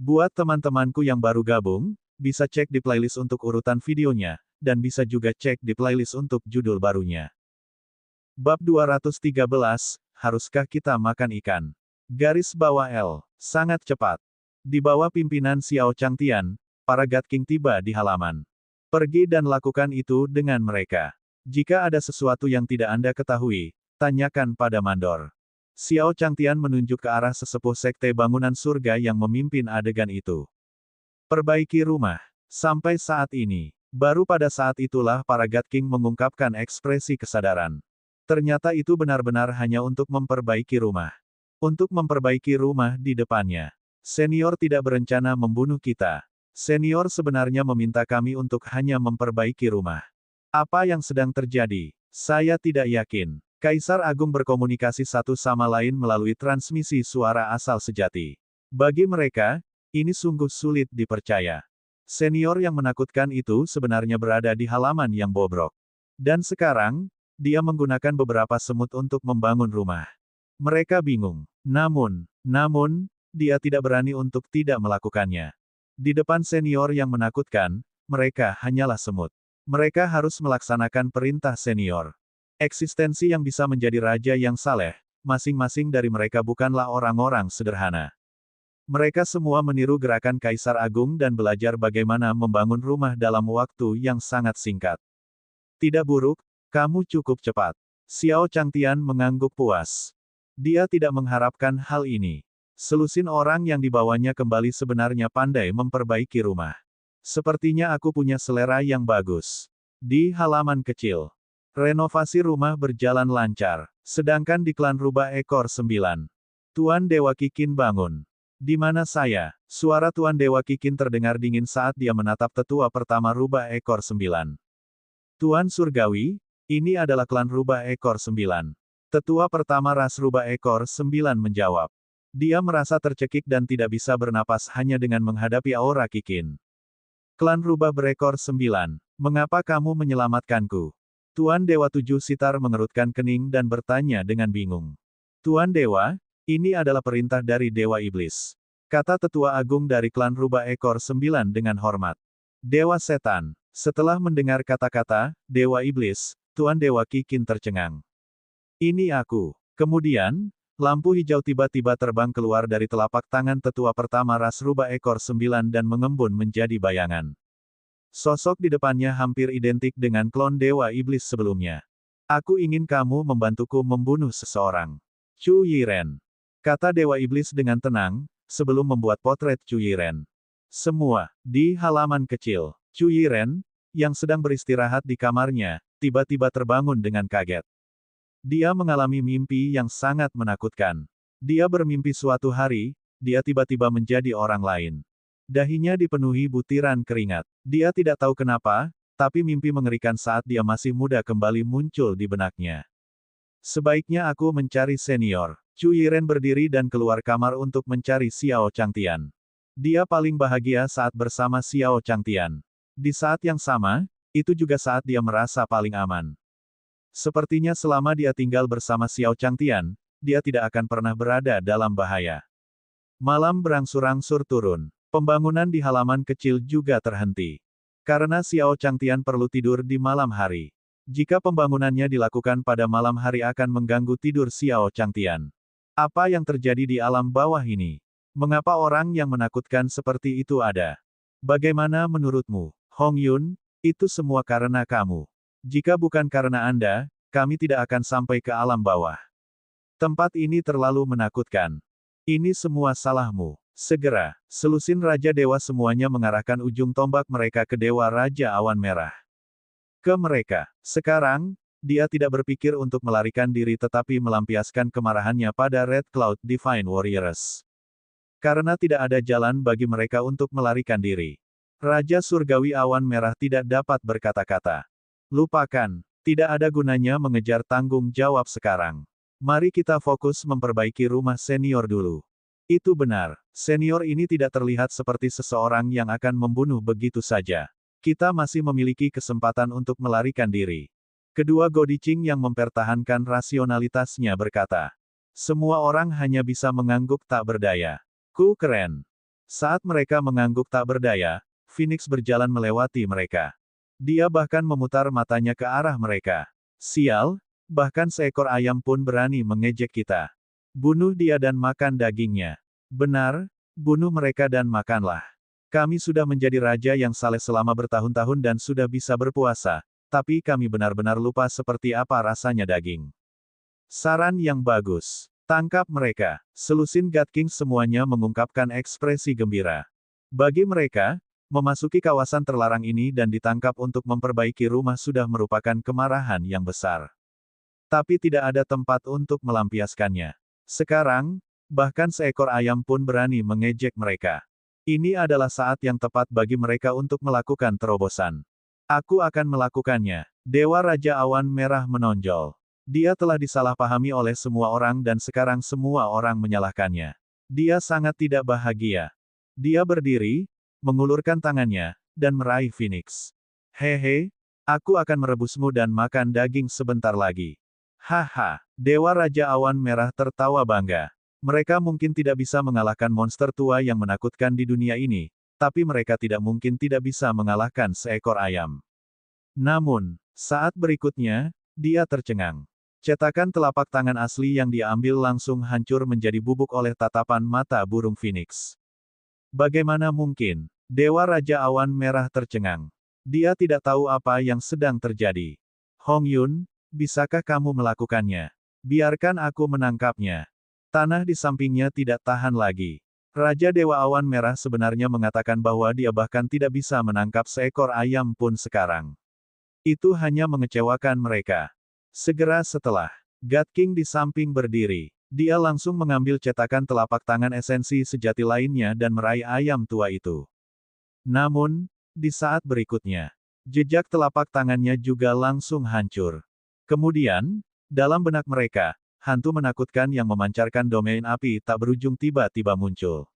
Buat teman-temanku yang baru gabung, bisa cek di playlist untuk urutan videonya, dan bisa juga cek di playlist untuk judul barunya. Bab 213, haruskah kita makan ikan? Garis bawah L. Sangat cepat. Di bawah pimpinan Xiao Changtian, para God King tiba di halaman. Pergi dan lakukan itu dengan mereka. Jika ada sesuatu yang tidak Anda ketahui, tanyakan pada Mandor. Xiao Changtian menunjuk ke arah sesepuh sekte bangunan surga yang memimpin adegan itu. Perbaiki rumah. Sampai saat ini, baru pada saat itulah para God King mengungkapkan ekspresi kesadaran. Ternyata itu benar-benar hanya untuk memperbaiki rumah. Untuk memperbaiki rumah di depannya. Senior tidak berencana membunuh kita. Senior sebenarnya meminta kami untuk hanya memperbaiki rumah. Apa yang sedang terjadi? Saya tidak yakin. Kaisar Agung berkomunikasi satu sama lain melalui transmisi suara asal sejati. Bagi mereka, ini sungguh sulit dipercaya. Senior yang menakutkan itu sebenarnya berada di halaman yang bobrok. Dan sekarang, dia menggunakan beberapa semut untuk membangun rumah. Mereka bingung. Namun, dia tidak berani untuk tidak melakukannya. Di depan senior yang menakutkan, mereka hanyalah semut. Mereka harus melaksanakan perintah senior. Eksistensi yang bisa menjadi raja yang saleh, masing-masing dari mereka bukanlah orang-orang sederhana. Mereka semua meniru gerakan Kaisar Agung dan belajar bagaimana membangun rumah dalam waktu yang sangat singkat. Tidak buruk, kamu cukup cepat. Xiao Changtian mengangguk puas. Dia tidak mengharapkan hal ini. Selusin orang yang dibawanya kembali sebenarnya pandai memperbaiki rumah. Sepertinya aku punya selera yang bagus. Di halaman kecil. Renovasi rumah berjalan lancar, sedangkan di klan rubah ekor 9. Tuan Dewa Kikin bangun. Di mana saya? Suara Tuan Dewa Kikin terdengar dingin saat dia menatap tetua pertama rubah ekor 9. Tuan Surgawi, ini adalah klan rubah ekor 9. Tetua pertama ras rubah ekor 9 menjawab. Dia merasa tercekik dan tidak bisa bernapas hanya dengan menghadapi aura Kikin. Klan rubah berekor 9, mengapa kamu menyelamatkanku? Tuan Dewa Tujuh Sitar mengerutkan kening dan bertanya dengan bingung. Tuan Dewa, ini adalah perintah dari Dewa Iblis. Kata tetua agung dari klan rubah ekor 9 dengan hormat. Dewa Setan. Setelah mendengar kata-kata, Dewa Iblis, Tuan Dewa Kikin tercengang. Ini aku. Kemudian, lampu hijau tiba-tiba terbang keluar dari telapak tangan tetua pertama ras rubah ekor 9 dan mengembun menjadi bayangan. Sosok di depannya hampir identik dengan klon Dewa Iblis sebelumnya. Aku ingin kamu membantuku membunuh seseorang. Chu Yiren. Kata Dewa Iblis dengan tenang, sebelum membuat potret Chu Yiren. Semua, di halaman kecil. Chu Yiren, yang sedang beristirahat di kamarnya, tiba-tiba terbangun dengan kaget. Dia mengalami mimpi yang sangat menakutkan. Dia bermimpi suatu hari, dia tiba-tiba menjadi orang lain. Dahinya dipenuhi butiran keringat. Dia tidak tahu kenapa, tapi mimpi mengerikan saat dia masih muda kembali muncul di benaknya. Sebaiknya aku mencari senior. Chu Yiren berdiri dan keluar kamar untuk mencari Xiao Changtian. Dia paling bahagia saat bersama Xiao Changtian. Di saat yang sama, itu juga saat dia merasa paling aman. Sepertinya selama dia tinggal bersama Xiao Changtian, dia tidak akan pernah berada dalam bahaya. Malam berangsur-angsur turun. Pembangunan di halaman kecil juga terhenti. Karena Xiao Changtian perlu tidur di malam hari. Jika pembangunannya dilakukan pada malam hari akan mengganggu tidur Xiao Changtian. Apa yang terjadi di alam bawah ini? Mengapa orang yang menakutkan seperti itu ada? Bagaimana menurutmu, Hong Yun? Itu semua karena kamu. Jika bukan karena Anda, kami tidak akan sampai ke alam bawah. Tempat ini terlalu menakutkan. Ini semua salahmu. Segera, selusin Raja Dewa semuanya mengarahkan ujung tombak mereka ke Dewa Raja Awan Merah. Ke mereka. Sekarang, dia tidak berpikir untuk melarikan diri tetapi melampiaskan kemarahannya pada Red Cloud Divine Warriors. Karena tidak ada jalan bagi mereka untuk melarikan diri. Raja Surgawi Awan Merah tidak dapat berkata-kata. Lupakan, tidak ada gunanya mengejar tanggung jawab sekarang. Mari kita fokus memperbaiki rumah senior dulu. Itu benar, senior ini tidak terlihat seperti seseorang yang akan membunuh begitu saja. Kita masih memiliki kesempatan untuk melarikan diri. Kedua Godicing yang mempertahankan rasionalitasnya berkata. Semua orang hanya bisa mengangguk tak berdaya. Ku keren. Saat mereka mengangguk tak berdaya, Phoenix berjalan melewati mereka. Dia bahkan memutar matanya ke arah mereka. Sial, bahkan seekor ayam pun berani mengejek kita. Bunuh dia dan makan dagingnya. Benar, bunuh mereka dan makanlah. Kami sudah menjadi raja yang saleh selama bertahun-tahun dan sudah bisa berpuasa, tapi kami benar-benar lupa seperti apa rasanya daging. Saran yang bagus. Tangkap mereka. Selusin God King semuanya mengungkapkan ekspresi gembira. Bagi mereka, memasuki kawasan terlarang ini dan ditangkap untuk memperbaiki rumah sudah merupakan kemarahan yang besar. Tapi tidak ada tempat untuk melampiaskannya. Sekarang, bahkan seekor ayam pun berani mengejek mereka. Ini adalah saat yang tepat bagi mereka untuk melakukan terobosan. Aku akan melakukannya. Dewa Raja Awan Merah menonjol. Dia telah disalahpahami oleh semua orang dan sekarang semua orang menyalahkannya. Dia sangat tidak bahagia. Dia berdiri, mengulurkan tangannya, dan meraih Phoenix. Hehe, aku akan merebusmu dan makan daging sebentar lagi. Haha, Dewa Raja Awan Merah tertawa bangga. Mereka mungkin tidak bisa mengalahkan monster tua yang menakutkan di dunia ini, tapi mereka tidak mungkin tidak bisa mengalahkan seekor ayam. Namun, saat berikutnya, dia tercengang. Cetakan telapak tangan asli yang dia ambil langsung hancur menjadi bubuk oleh tatapan mata burung Phoenix. Bagaimana mungkin? Dewa Raja Awan Merah tercengang. Dia tidak tahu apa yang sedang terjadi. Hong Yun, bisakah kamu melakukannya? Biarkan aku menangkapnya. Tanah di sampingnya tidak tahan lagi. Raja Dewa Awan Merah sebenarnya mengatakan bahwa dia bahkan tidak bisa menangkap seekor ayam pun sekarang. Itu hanya mengecewakan mereka. Segera setelah, God King di samping berdiri. Dia langsung mengambil cetakan telapak tangan esensi sejati lainnya dan meraih ayam tua itu. Namun, di saat berikutnya, jejak telapak tangannya juga langsung hancur. Kemudian, dalam benak mereka, hantu menakutkan yang memancarkan domain api tak berujung tiba-tiba muncul.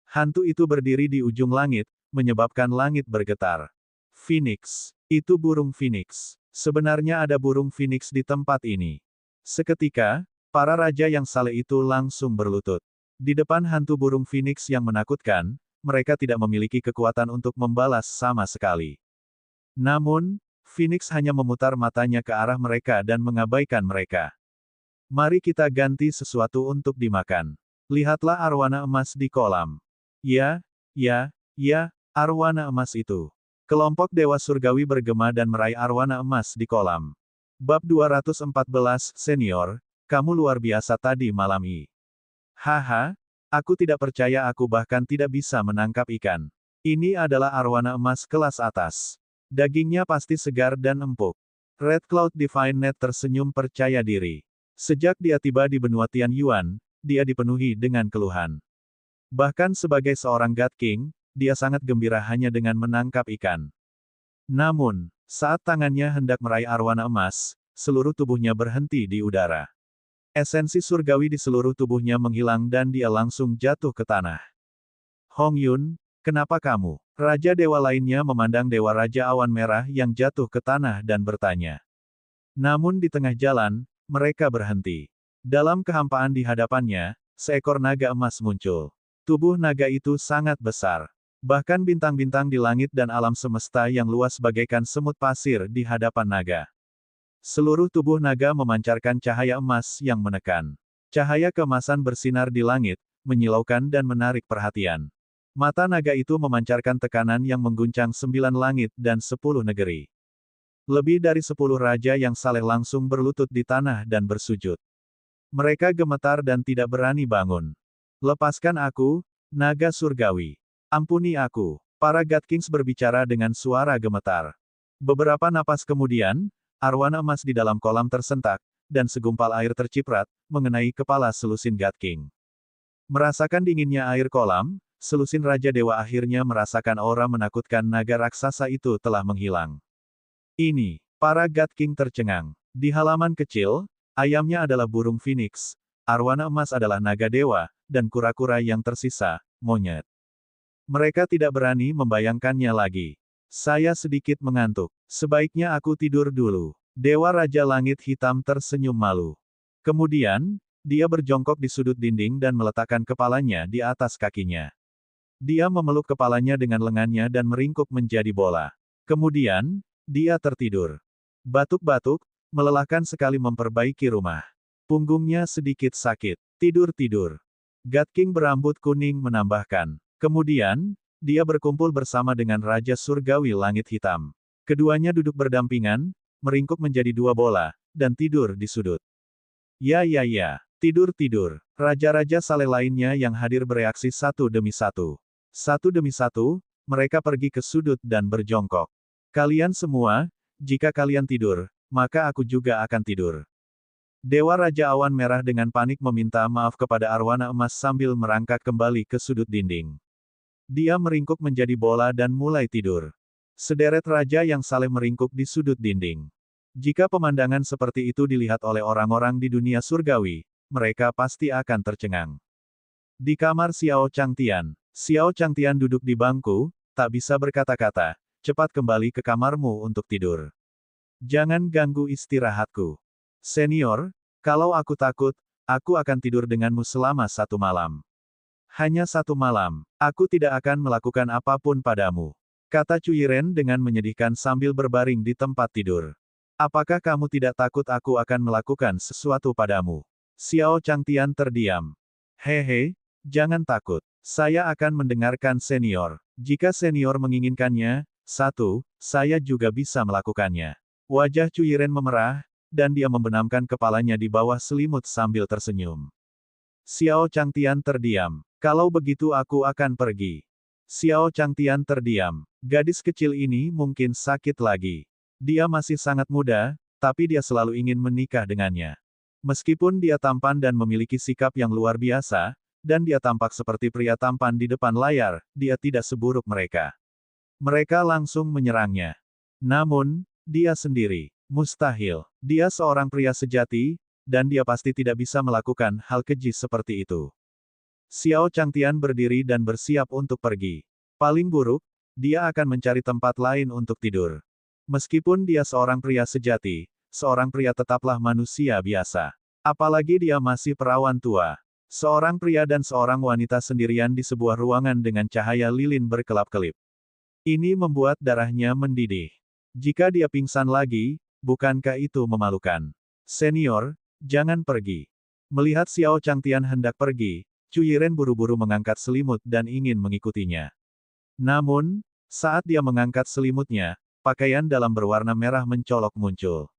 Hantu itu berdiri di ujung langit, menyebabkan langit bergetar. Phoenix. Itu burung Phoenix. Sebenarnya ada burung Phoenix di tempat ini. Seketika, para raja yang saleh itu langsung berlutut. Di depan hantu burung Phoenix yang menakutkan, mereka tidak memiliki kekuatan untuk membalas sama sekali. Namun, Phoenix hanya memutar matanya ke arah mereka dan mengabaikan mereka. Mari kita ganti sesuatu untuk dimakan. Lihatlah arwana emas di kolam. Ya, arwana emas itu. Kelompok Dewa Surgawi bergema dan meraih arwana emas di kolam. Bab 214 Senior, kamu luar biasa tadi malam ini. Haha, aku tidak percaya aku bahkan tidak bisa menangkap ikan. Ini adalah arwana emas kelas atas. Dagingnya pasti segar dan empuk. Red Cloud Divine Net tersenyum percaya diri. Sejak dia tiba di benua Tian Yuan, dia dipenuhi dengan keluhan. Bahkan sebagai seorang God King, dia sangat gembira hanya dengan menangkap ikan. Namun, saat tangannya hendak meraih arwana emas, seluruh tubuhnya berhenti di udara. Esensi surgawi di seluruh tubuhnya menghilang dan dia langsung jatuh ke tanah. Hong Yun, kenapa kamu? Raja dewa lainnya memandang Dewa Raja Awan Merah yang jatuh ke tanah dan bertanya. Namun di tengah jalan, mereka berhenti. Dalam kehampaan di hadapannya, seekor naga emas muncul. Tubuh naga itu sangat besar. Bahkan bintang-bintang di langit dan alam semesta yang luas bagaikan semut pasir di hadapan naga. Seluruh tubuh naga memancarkan cahaya emas yang menekan. Cahaya keemasan bersinar di langit, menyilaukan dan menarik perhatian. Mata naga itu memancarkan tekanan yang mengguncang 9 langit dan 10 negeri. Lebih dari 10 raja yang saleh langsung berlutut di tanah dan bersujud. Mereka gemetar dan tidak berani bangun. Lepaskan aku, naga surgawi. Ampuni aku. Para God Kings berbicara dengan suara gemetar. Beberapa napas kemudian, arwana emas di dalam kolam tersentak, dan segumpal air terciprat, mengenai kepala selusin God King. Merasakan dinginnya air kolam, selusin Raja Dewa akhirnya merasakan aura menakutkan naga raksasa itu telah menghilang. Ini, para God King tercengang. Di halaman kecil, ayamnya adalah burung Phoenix, arwana emas adalah naga dewa, dan kura-kura yang tersisa, monyet. Mereka tidak berani membayangkannya lagi. Saya sedikit mengantuk. Sebaiknya aku tidur dulu. Dewa Raja Langit Hitam tersenyum malu. Kemudian, dia berjongkok di sudut dinding dan meletakkan kepalanya di atas kakinya. Dia memeluk kepalanya dengan lengannya dan meringkuk menjadi bola. Kemudian, dia tertidur. Batuk-batuk, melelahkan sekali memperbaiki rumah. Punggungnya sedikit sakit. Tidur-tidur. God King berambut kuning menambahkan. Kemudian, dia berkumpul bersama dengan Raja Surgawi Langit Hitam. Keduanya duduk berdampingan, meringkuk menjadi dua bola, dan tidur di sudut. Ya, tidur-tidur. Raja-raja saleh lainnya yang hadir bereaksi satu demi satu. Satu demi satu, mereka pergi ke sudut dan berjongkok. Kalian semua, jika kalian tidur, maka aku juga akan tidur. Dewa Raja Awan Merah dengan panik meminta maaf kepada arwana emas sambil merangkak kembali ke sudut dinding. Dia meringkuk menjadi bola dan mulai tidur. Sederet raja yang saleh meringkuk di sudut dinding. Jika pemandangan seperti itu dilihat oleh orang-orang di dunia surgawi, mereka pasti akan tercengang. Di kamar Xiao Changtian duduk di bangku, tak bisa berkata-kata, cepat kembali ke kamarmu untuk tidur. Jangan ganggu istirahatku. Senior, kalau aku takut, aku akan tidur denganmu selama 1 malam. Hanya 1 malam, aku tidak akan melakukan apapun padamu. Kata Cuyiren dengan menyedihkan sambil berbaring di tempat tidur. Apakah kamu tidak takut aku akan melakukan sesuatu padamu? Xiao Changtian terdiam. Hehe, jangan takut. Saya akan mendengarkan senior. Jika senior menginginkannya, saya juga bisa melakukannya. Wajah Cuyiren memerah, dan dia membenamkan kepalanya di bawah selimut sambil tersenyum. Xiao Changtian terdiam. Kalau begitu aku akan pergi. Xiao Changtian terdiam. Gadis kecil ini mungkin sakit lagi. Dia masih sangat muda, tapi dia selalu ingin menikah dengannya. Meskipun dia tampan dan memiliki sikap yang luar biasa, dan dia tampak seperti pria tampan di depan layar, dia tidak seburuk mereka. Mereka langsung menyerangnya. Namun, dia sendiri. Mustahil. Dia seorang pria sejati, dan dia pasti tidak bisa melakukan hal keji seperti itu. Xiao Changtian berdiri dan bersiap untuk pergi. Paling buruk, dia akan mencari tempat lain untuk tidur. Meskipun dia seorang pria sejati, seorang pria tetaplah manusia biasa. Apalagi dia masih perawan tua. Seorang pria dan seorang wanita sendirian di sebuah ruangan dengan cahaya lilin berkelap-kelip. Ini membuat darahnya mendidih. Jika dia pingsan lagi, bukankah itu memalukan? Senior, jangan pergi. Melihat Xiao Changtian hendak pergi, Cuyiren buru-buru mengangkat selimut dan ingin mengikutinya. Namun, saat dia mengangkat selimutnya, pakaian dalam berwarna merah mencolok muncul.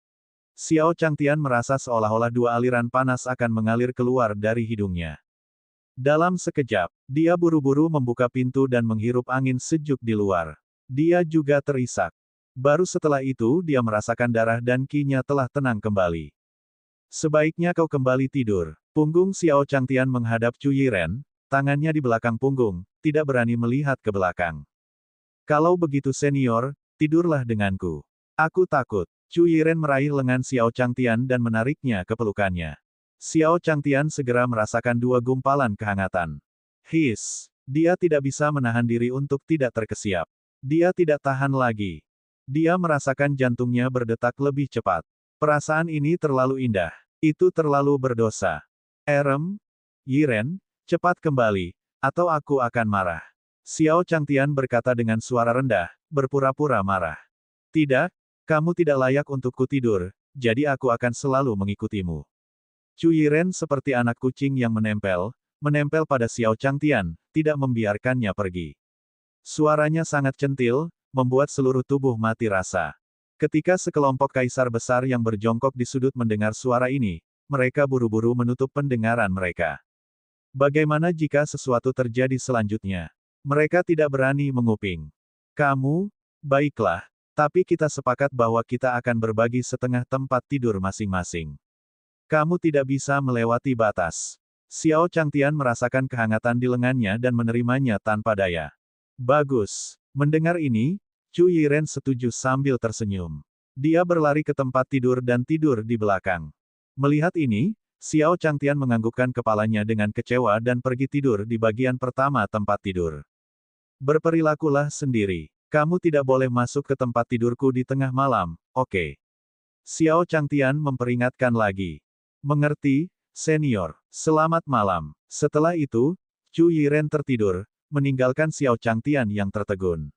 Xiao Changtian merasa seolah-olah 2 aliran panas akan mengalir keluar dari hidungnya. Dalam sekejap, dia buru-buru membuka pintu dan menghirup angin sejuk di luar. Dia juga terisak. Baru setelah itu dia merasakan darah dan ki-nya telah tenang kembali. Sebaiknya kau kembali tidur. Punggung Xiao Changtian menghadap Cuyiren, tangannya di belakang punggung, tidak berani melihat ke belakang. Kalau begitu senior, tidurlah denganku. Aku takut. Cuyiren meraih lengan Xiao Changtian dan menariknya ke pelukannya. Xiao Changtian segera merasakan 2 gumpalan kehangatan. Dia tidak bisa menahan diri untuk tidak terkesiap. Dia tidak tahan lagi. Dia merasakan jantungnya berdetak lebih cepat. Perasaan ini terlalu indah. Itu terlalu berdosa. Yiren, cepat kembali, atau aku akan marah. Xiao Changtian berkata dengan suara rendah, berpura-pura marah. Tidak, kamu tidak layak untukku tidur, jadi aku akan selalu mengikutimu. Cuyiren seperti anak kucing yang menempel pada Xiao Changtian, tidak membiarkannya pergi. Suaranya sangat centil, membuat seluruh tubuh mati rasa. Ketika sekelompok kaisar besar yang berjongkok di sudut mendengar suara ini, mereka buru-buru menutup pendengaran mereka. Bagaimana jika sesuatu terjadi selanjutnya? Mereka tidak berani menguping. Kamu, baiklah. Tapi kita sepakat bahwa kita akan berbagi setengah tempat tidur masing-masing. Kamu tidak bisa melewati batas. Xiao Changtian merasakan kehangatan di lengannya dan menerimanya tanpa daya. Bagus. Mendengar ini, Cuyiren setuju sambil tersenyum. Dia berlari ke tempat tidur dan tidur di belakang. Melihat ini, Xiao Changtian menganggukkan kepalanya dengan kecewa dan pergi tidur di bagian pertama tempat tidur. Berperilakulah sendiri. Kamu tidak boleh masuk ke tempat tidurku di tengah malam, oke? Xiao Changtian memperingatkan lagi. Mengerti, senior. Selamat malam. Setelah itu, Cuyiren tertidur, meninggalkan Xiao Changtian yang tertegun.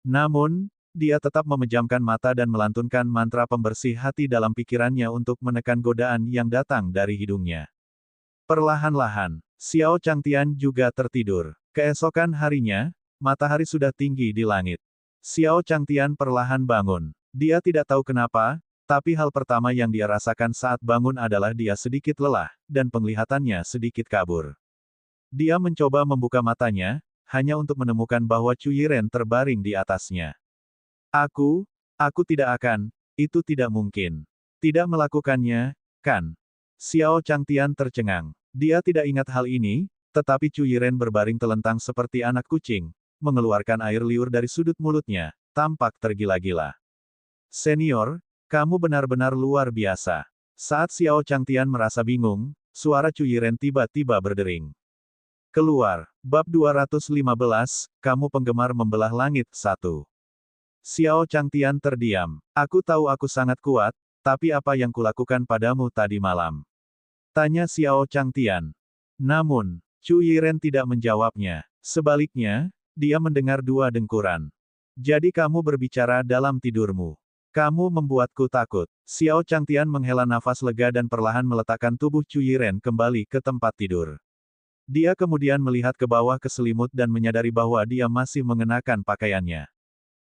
Namun, dia tetap memejamkan mata dan melantunkan mantra pembersih hati dalam pikirannya untuk menekan godaan yang datang dari hidungnya. Perlahan-lahan, Xiao Changtian juga tertidur. Keesokan harinya, matahari sudah tinggi di langit. Xiao Changtian perlahan bangun. Dia tidak tahu kenapa, tapi hal pertama yang dia rasakan saat bangun adalah dia sedikit lelah, dan penglihatannya sedikit kabur. Dia mencoba membuka matanya, hanya untuk menemukan bahwa Chu Yiren terbaring di atasnya. Aku tidak akan, itu tidak mungkin. Tidak melakukannya, kan? Xiao Changtian tercengang. Dia tidak ingat hal ini, tetapi Chu Yiren berbaring telentang seperti anak kucing, mengeluarkan air liur dari sudut mulutnya, tampak tergila-gila. Senior, kamu benar-benar luar biasa. Saat Xiao Changtian merasa bingung, suara Chu Yiren tiba-tiba berdering. Keluar, bab 215, kamu penggemar membelah langit, 1. Xiao Changtian terdiam. Aku tahu aku sangat kuat, tapi apa yang kulakukan padamu tadi malam? Tanya Xiao Changtian. Namun, Chu Yiren tidak menjawabnya. Sebaliknya, dia mendengar dua dengkuran. Jadi kamu berbicara dalam tidurmu. Kamu membuatku takut. Xiao Changtian menghela nafas lega dan perlahan meletakkan tubuh Chu Yiren kembali ke tempat tidur. Dia kemudian melihat ke bawah ke selimut dan menyadari bahwa dia masih mengenakan pakaiannya.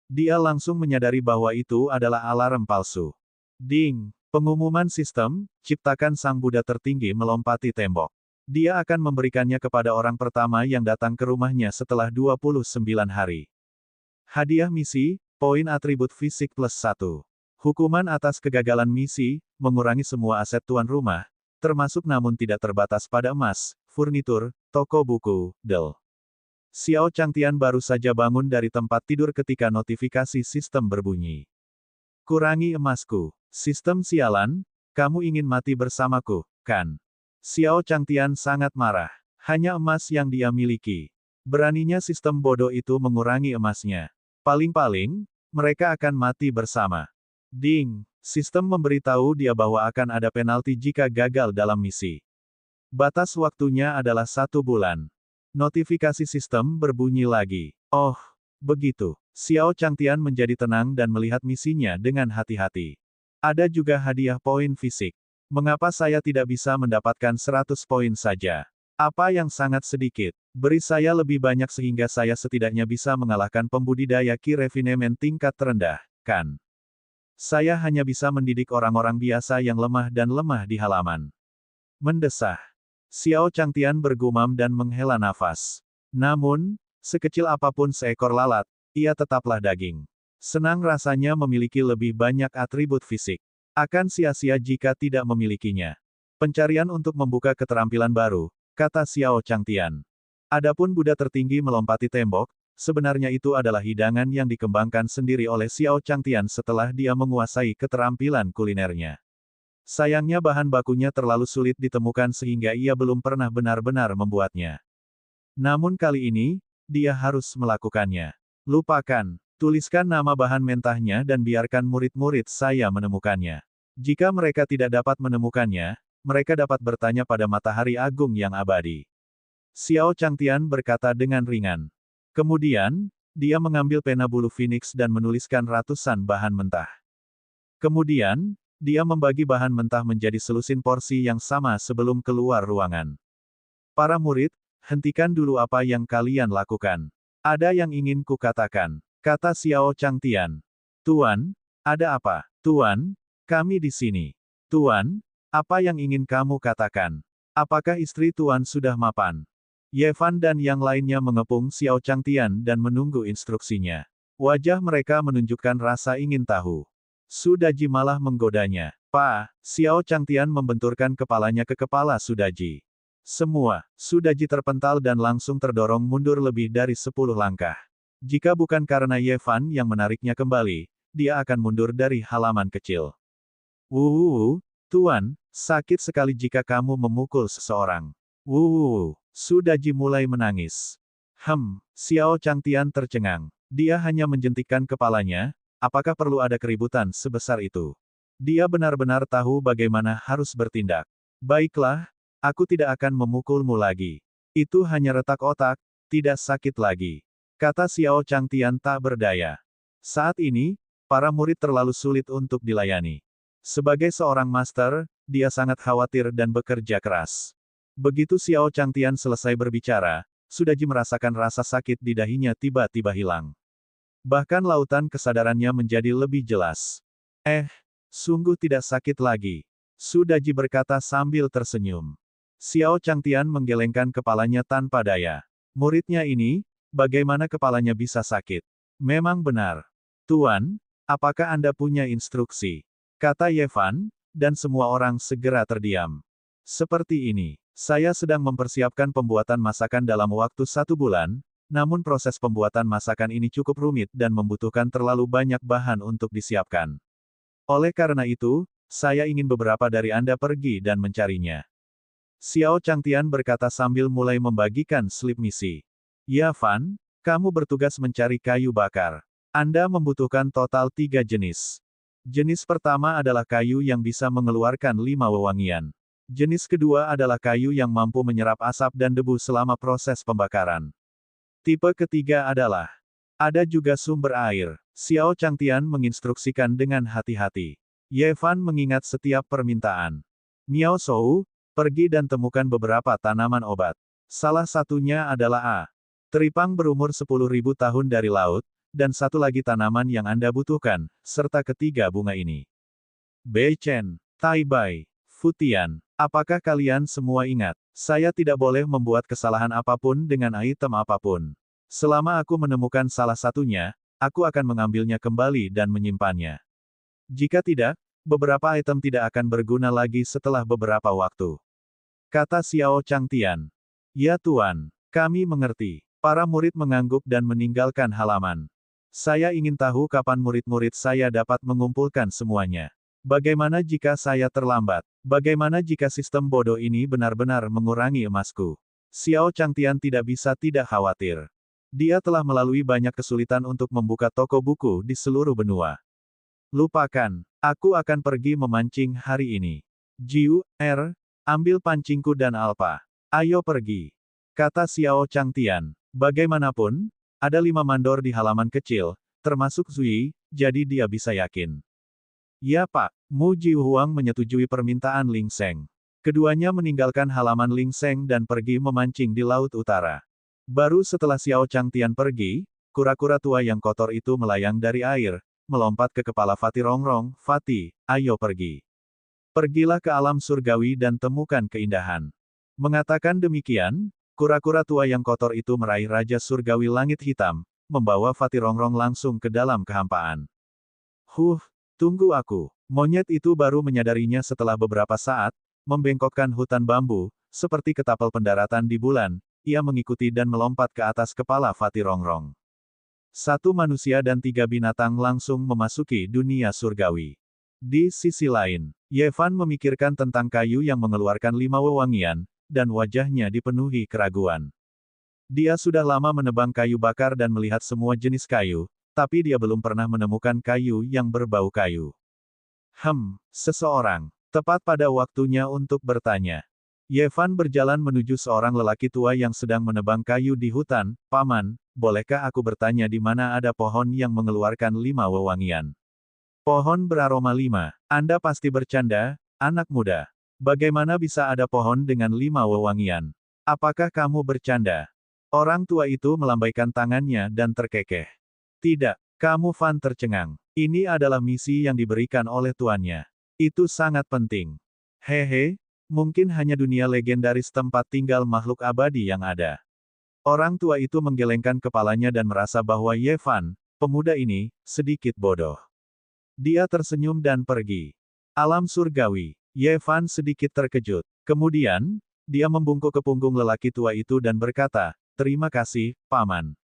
Dia langsung menyadari bahwa itu adalah alarm palsu. Ding! Pengumuman sistem, ciptakan sang Buddha tertinggi melompati tembok. Dia akan memberikannya kepada orang pertama yang datang ke rumahnya setelah 29 hari. Hadiah misi, poin atribut fisik plus 1. Hukuman atas kegagalan misi, mengurangi semua aset tuan rumah, termasuk namun tidak terbatas pada emas, furnitur, toko buku, del. Xiao Changtian baru saja bangun dari tempat tidur ketika notifikasi sistem berbunyi. Kurangi emasku. Sistem sialan, kamu ingin mati bersamaku, kan? Xiao Changtian sangat marah. Hanya emas yang dia miliki. Beraninya sistem bodoh itu mengurangi emasnya. Paling-paling, mereka akan mati bersama. Ding! Sistem memberitahu dia bahwa akan ada penalti jika gagal dalam misi. Batas waktunya adalah 1 bulan. Notifikasi sistem berbunyi lagi. Oh, begitu. Xiao Changtian menjadi tenang dan melihat misinya dengan hati-hati. Ada juga hadiah poin fisik. Mengapa saya tidak bisa mendapatkan 100 poin saja? Apa yang sangat sedikit? Beri saya lebih banyak sehingga saya setidaknya bisa mengalahkan pembudidaya Ki Refinement tingkat terendah, kan? Saya hanya bisa mendidik orang-orang biasa yang lemah dan lemah di halaman. Mendesah. Xiao Changtian bergumam dan menghela nafas. Namun, sekecil apapun seekor lalat, ia tetaplah daging. Senang rasanya memiliki lebih banyak atribut fisik. Akan sia-sia jika tidak memilikinya. Pencarian untuk membuka keterampilan baru, kata Xiao Changtian. Adapun Buddha tertinggi melompati tembok, sebenarnya itu adalah hidangan yang dikembangkan sendiri oleh Xiao Changtian setelah dia menguasai keterampilan kulinernya. Sayangnya bahan bakunya terlalu sulit ditemukan sehingga ia belum pernah benar-benar membuatnya. Namun kali ini, dia harus melakukannya. Lupakan, tuliskan nama bahan mentahnya dan biarkan murid-murid saya menemukannya. Jika mereka tidak dapat menemukannya, mereka dapat bertanya pada matahari agung yang abadi. Xiao Changtian berkata dengan ringan. Kemudian, dia mengambil pena bulu phoenix dan menuliskan ratusan bahan mentah. Kemudian, dia membagi bahan mentah menjadi selusin porsi yang sama sebelum keluar ruangan. Para murid, hentikan dulu apa yang kalian lakukan. Ada yang ingin kukatakan, kata Xiao Changtian. Tuan, ada apa? Tuan, kami di sini. Tuan, apa yang ingin kamu katakan? Apakah istri Tuan sudah mapan? Ye Fan dan yang lainnya mengepung Xiao Changtian dan menunggu instruksinya. Wajah mereka menunjukkan rasa ingin tahu. Sudaji malah menggodanya. Pak, Xiao Changtian membenturkan kepalanya ke kepala Sudaji. Semua, Sudaji terpental dan langsung terdorong mundur lebih dari 10 langkah. Jika bukan karena Ye Fan yang menariknya kembali, dia akan mundur dari halaman kecil. Tuan, sakit sekali jika kamu memukul seseorang. Sudaji mulai menangis. Xiao Changtian tercengang. Dia hanya menjentikkan kepalanya. Apakah perlu ada keributan sebesar itu? Dia benar-benar tahu bagaimana harus bertindak. Baiklah, aku tidak akan memukulmu lagi. Itu hanya retak otak, tidak sakit lagi. Kata Xiao Changtian tak berdaya. Saat ini, para murid terlalu sulit untuk dilayani. Sebagai seorang master, dia sangat khawatir dan bekerja keras. Begitu Xiao Changtian selesai berbicara, Sudaji merasakan rasa sakit di dahinya tiba-tiba hilang. Bahkan lautan kesadarannya menjadi lebih jelas. Sungguh tidak sakit lagi. Sudaji berkata sambil tersenyum. Xiao Changtian menggelengkan kepalanya tanpa daya. Muridnya ini, bagaimana kepalanya bisa sakit? Memang benar. Tuan, apakah Anda punya instruksi? Kata Ye Fan, dan semua orang segera terdiam. Seperti ini, saya sedang mempersiapkan pembuatan masakan dalam waktu 1 bulan, namun proses pembuatan masakan ini cukup rumit dan membutuhkan terlalu banyak bahan untuk disiapkan. Oleh karena itu, saya ingin beberapa dari Anda pergi dan mencarinya. Xiao Changtian berkata sambil mulai membagikan slip misi. Ya Fan, kamu bertugas mencari kayu bakar. Anda membutuhkan total 3 jenis. Jenis pertama adalah kayu yang bisa mengeluarkan 5 wewangian. Jenis kedua adalah kayu yang mampu menyerap asap dan debu selama proses pembakaran. Tipe ketiga adalah, ada juga sumber air. Xiao Changtian menginstruksikan dengan hati-hati. Ye Fan mengingat setiap permintaan. Miao Shou, pergi dan temukan beberapa tanaman obat. Salah satunya adalah teripang berumur 10.000 tahun dari laut, dan satu lagi tanaman yang Anda butuhkan, serta ketiga bunga ini. Bei Chen, Tai Bai, Futian, apakah kalian semua ingat? Saya tidak boleh membuat kesalahan apapun dengan item apapun. Selama aku menemukan salah satunya, aku akan mengambilnya kembali dan menyimpannya. Jika tidak, beberapa item tidak akan berguna lagi setelah beberapa waktu. Kata Xiao Changtian. Ya Tuan, kami mengerti. Para murid mengangguk dan meninggalkan halaman. Saya ingin tahu kapan murid-murid saya dapat mengumpulkan semuanya. Bagaimana jika saya terlambat? Bagaimana jika sistem bodoh ini benar-benar mengurangi emasku? Xiao Changtian tidak bisa tidak khawatir. Dia telah melalui banyak kesulitan untuk membuka toko buku di seluruh benua. Lupakan, aku akan pergi memancing hari ini. Jiu, ambil pancingku dan Alpa. Ayo pergi. Kata Xiao Changtian. Bagaimanapun, ada 5 mandor di halaman kecil, termasuk Zui, jadi dia bisa yakin. Ya Pak, Mu Jiuhuang menyetujui permintaan Ling Sheng. Keduanya meninggalkan halaman Ling Sheng dan pergi memancing di Laut Utara. Baru setelah Xiao Changtian pergi, kura-kura tua yang kotor itu melayang dari air, melompat ke kepala Fatih Rongrong. Fatih, ayo pergi. Pergilah ke alam surgawi dan temukan keindahan. Mengatakan demikian, kura-kura tua yang kotor itu meraih Raja Surgawi Langit Hitam, membawa Fatih Rongrong langsung ke dalam kehampaan. Tunggu aku. Monyet itu baru menyadarinya setelah beberapa saat, membengkokkan hutan bambu, seperti ketapel pendaratan di bulan, ia mengikuti dan melompat ke atas kepala Fatih Rongrong. 1 manusia dan 3 binatang langsung memasuki dunia surgawi. Di sisi lain, Ye Fan memikirkan tentang kayu yang mengeluarkan 5 wewangian, dan wajahnya dipenuhi keraguan. Dia sudah lama menebang kayu bakar dan melihat semua jenis kayu, tapi dia belum pernah menemukan kayu yang berbau kayu. Seseorang. Tepat pada waktunya untuk bertanya. Ye Fan berjalan menuju seorang lelaki tua yang sedang menebang kayu di hutan. Paman, bolehkah aku bertanya di mana ada pohon yang mengeluarkan 5 wewangian? Pohon beraroma 5. Anda pasti bercanda, anak muda. Bagaimana bisa ada pohon dengan 5 wewangian? Apakah kamu bercanda? Orang tua itu melambaikan tangannya dan terkekeh. Tidak, kamu Fan tercengang. Ini adalah misi yang diberikan oleh tuannya. Itu sangat penting. Hehe, mungkin hanya dunia legendaris tempat tinggal makhluk abadi yang ada. Orang tua itu menggelengkan kepalanya dan merasa bahwa Ye Fan, pemuda ini, sedikit bodoh. Dia tersenyum dan pergi. Alam surgawi. Ye Fan sedikit terkejut. Kemudian, dia membungkuk ke punggung lelaki tua itu dan berkata, "Terima kasih, Paman."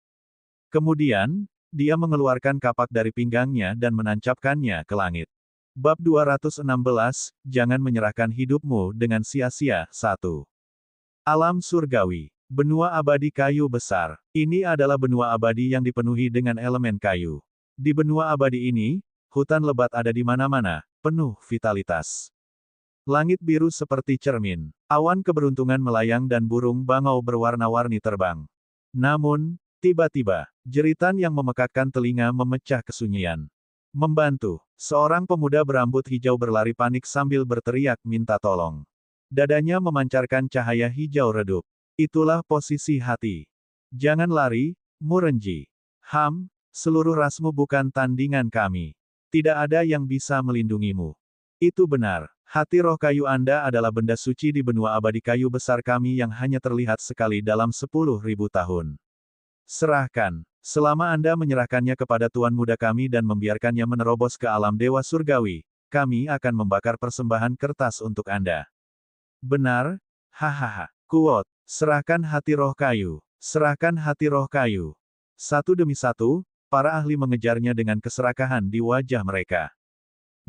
Kemudian, dia mengeluarkan kapak dari pinggangnya dan menancapkannya ke langit. Bab 216, Jangan menyerahkan hidupmu dengan sia-sia. 1. Alam surgawi. Benua abadi kayu besar. Ini adalah benua abadi yang dipenuhi dengan elemen kayu. Di benua abadi ini, hutan lebat ada di mana-mana, penuh vitalitas. Langit biru seperti cermin. Awan keberuntungan melayang dan burung bangau berwarna-warni terbang. Namun, tiba-tiba, jeritan yang memekakkan telinga memecah kesunyian. Membantu, seorang pemuda berambut hijau berlari panik sambil berteriak minta tolong. Dadanya memancarkan cahaya hijau redup. Itulah posisi hati. Jangan lari, Murenji. Seluruh rasmu bukan tandingan kami. Tidak ada yang bisa melindungimu. Itu benar. Hati roh kayu Anda adalah benda suci di benua abadi kayu besar kami yang hanya terlihat sekali dalam 10.000 tahun. Serahkan. Selama Anda menyerahkannya kepada Tuan Muda kami dan membiarkannya menerobos ke alam dewa surgawi, kami akan membakar persembahan kertas untuk Anda. Benar? Hahaha. Kuot. Serahkan hati roh kayu. Serahkan hati roh kayu. Satu demi satu, para ahli mengejarnya dengan keserakahan di wajah mereka.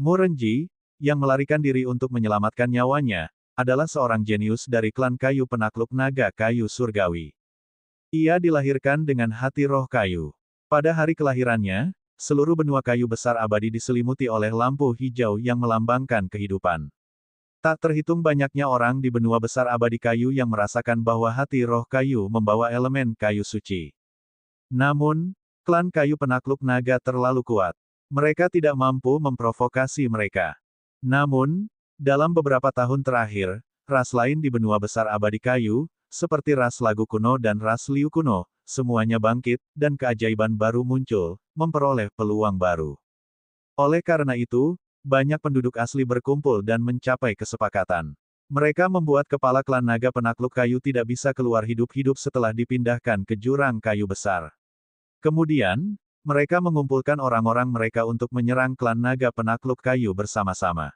Murenji, yang melarikan diri untuk menyelamatkan nyawanya, adalah seorang jenius dari klan kayu penakluk naga kayu surgawi. Ia dilahirkan dengan hati roh kayu. Pada hari kelahirannya, seluruh benua kayu besar abadi diselimuti oleh lampu hijau yang melambangkan kehidupan. Tak terhitung banyaknya orang di benua besar abadi kayu yang merasakan bahwa hati roh kayu membawa elemen kayu suci. Namun, klan kayu penakluk naga terlalu kuat. Mereka tidak mampu memprovokasi mereka. Namun, dalam beberapa tahun terakhir, ras lain di benua besar abadi kayu, seperti ras Lagu kuno dan ras Liu kuno, semuanya bangkit, dan keajaiban baru muncul, memperoleh peluang baru. Oleh karena itu, banyak penduduk asli berkumpul dan mencapai kesepakatan. Mereka membuat kepala klan naga penakluk kayu tidak bisa keluar hidup-hidup setelah dipindahkan ke jurang kayu besar. Kemudian, mereka mengumpulkan orang-orang mereka untuk menyerang klan naga penakluk kayu bersama-sama.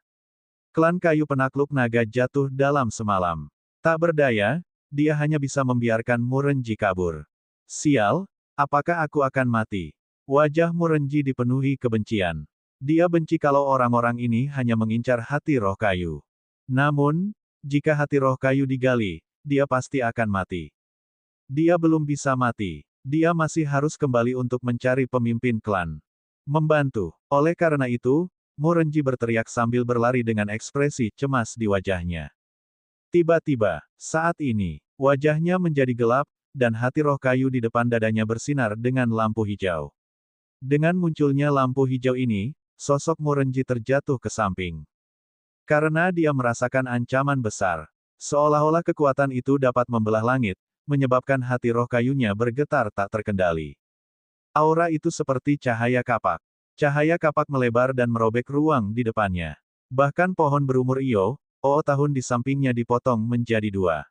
Klan kayu penakluk naga jatuh dalam semalam. Tak berdaya, dia hanya bisa membiarkan Murenji kabur. Sial, apakah aku akan mati? Wajah Murenji dipenuhi kebencian. Dia benci kalau orang-orang ini hanya mengincar hati roh kayu. Namun, jika hati roh kayu digali, dia pasti akan mati. Dia belum bisa mati. Dia masih harus kembali untuk mencari pemimpin klan. Membantu. Oleh karena itu, Murenji berteriak sambil berlari dengan ekspresi cemas di wajahnya. Tiba-tiba, saat ini, wajahnya menjadi gelap, dan hati roh kayu di depan dadanya bersinar dengan lampu hijau. Dengan munculnya lampu hijau ini, sosok Murenji terjatuh ke samping. Karena dia merasakan ancaman besar. Seolah-olah kekuatan itu dapat membelah langit, menyebabkan hati roh kayunya bergetar tak terkendali. Aura itu seperti cahaya kapak. Cahaya kapak melebar dan merobek ruang di depannya. Bahkan pohon berumur tahun di sampingnya dipotong menjadi dua.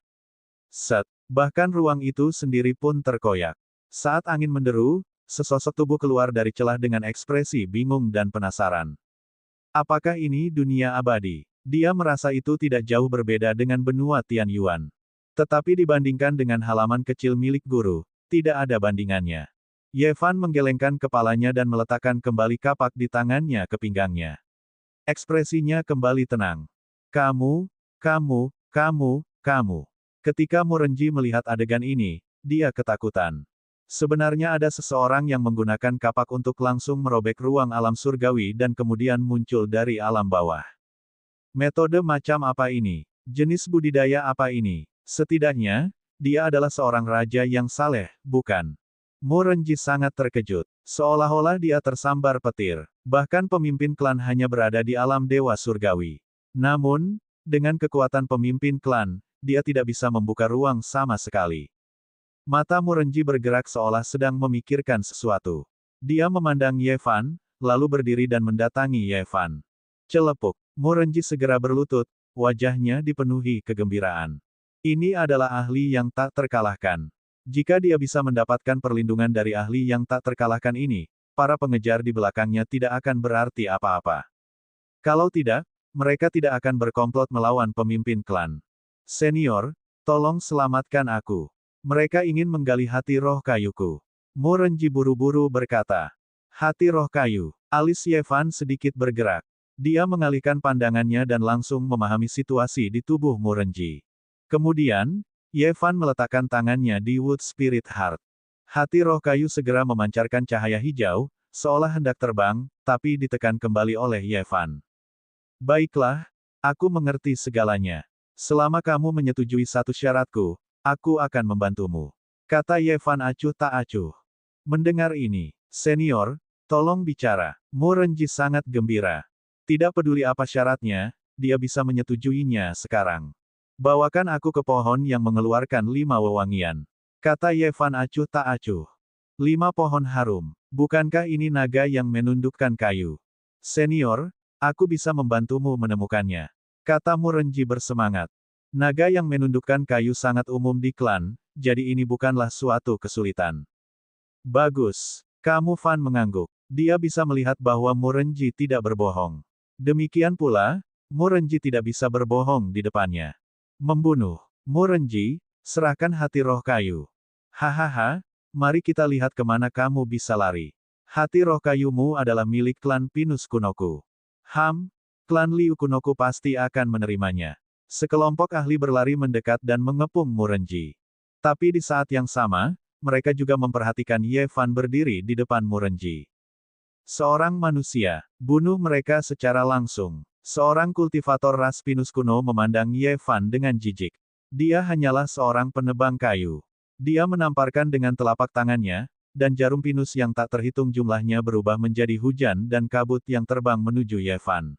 Bahkan ruang itu sendiri pun terkoyak. Saat angin menderu, sesosok tubuh keluar dari celah dengan ekspresi bingung dan penasaran. Apakah ini dunia abadi? Dia merasa itu tidak jauh berbeda dengan benua Tianyuan. Tetapi dibandingkan dengan halaman kecil milik guru, tidak ada bandingannya. Yevan menggelengkan kepalanya dan meletakkan kembali kapak di tangannya ke pinggangnya. Ekspresinya kembali tenang. Kamu. Ketika Murenji melihat adegan ini, dia ketakutan. Sebenarnya ada seseorang yang menggunakan kapak untuk langsung merobek ruang alam surgawi dan kemudian muncul dari alam bawah. Metode macam apa ini? Jenis budidaya apa ini? Setidaknya, dia adalah seorang raja yang saleh, bukan? Murenji sangat terkejut. Seolah-olah dia tersambar petir. Bahkan pemimpin klan hanya berada di alam dewa surgawi. Namun, dengan kekuatan pemimpin klan, dia tidak bisa membuka ruang sama sekali. Mata Murenji bergerak seolah sedang memikirkan sesuatu. Dia memandang Yevan, lalu berdiri dan mendatangi Yevan. Celepuk. Murenji segera berlutut, wajahnya dipenuhi kegembiraan. Ini adalah ahli yang tak terkalahkan. Jika dia bisa mendapatkan perlindungan dari ahli yang tak terkalahkan ini, para pengejar di belakangnya tidak akan berarti apa-apa. Kalau tidak, mereka tidak akan berkomplot melawan pemimpin klan. Senior, tolong selamatkan aku. Mereka ingin menggali hati roh kayuku. Murenji buru-buru berkata. Hati roh kayu. Alis Yevan sedikit bergerak. Dia mengalihkan pandangannya dan langsung memahami situasi di tubuh Murenji. Kemudian, Yevan meletakkan tangannya di Wood Spirit Heart. Hati roh kayu segera memancarkan cahaya hijau, seolah hendak terbang, tapi ditekan kembali oleh Yevan. Baiklah, aku mengerti segalanya. Selama kamu menyetujui satu syaratku, aku akan membantumu. kata Ye Fan acuh tak acuh. Mendengar ini, senior, tolong bicara. Mu Renji sangat gembira. Tidak peduli apa syaratnya, dia bisa menyetujuinya sekarang. Bawakan aku ke pohon yang mengeluarkan 5 wewangian. Kata Ye Fan acuh tak acuh. 5 pohon harum. Bukankah ini naga yang menundukkan kayu? Senior, aku bisa membantumu menemukannya. Kata Mu Renji bersemangat. Naga yang menundukkan kayu sangat umum di klan, jadi ini bukanlah suatu kesulitan. Bagus. Kamu Fan mengangguk. Dia bisa melihat bahwa Mu Renji tidak berbohong. Demikian pula, Mu Renji tidak bisa berbohong di depannya. Membunuh. Mu Renji, serahkan hati roh kayu. Hahaha, mari kita lihat kemana kamu bisa lari. Hati roh kayumu adalah milik klan Pinus Kunoku. Klan Liu Kunoku pasti akan menerimanya. Sekelompok ahli berlari mendekat dan mengepung Mu Renji. Tapi di saat yang sama, mereka juga memperhatikan Ye Fan berdiri di depan Mu Renji. Seorang manusia, bunuh mereka secara langsung. Seorang kultivator ras Pinus kuno memandang Ye Fan dengan jijik. Dia hanyalah seorang penebang kayu. Dia menamparkan dengan telapak tangannya, dan jarum pinus yang tak terhitung jumlahnya berubah menjadi hujan dan kabut yang terbang menuju Ye Fan.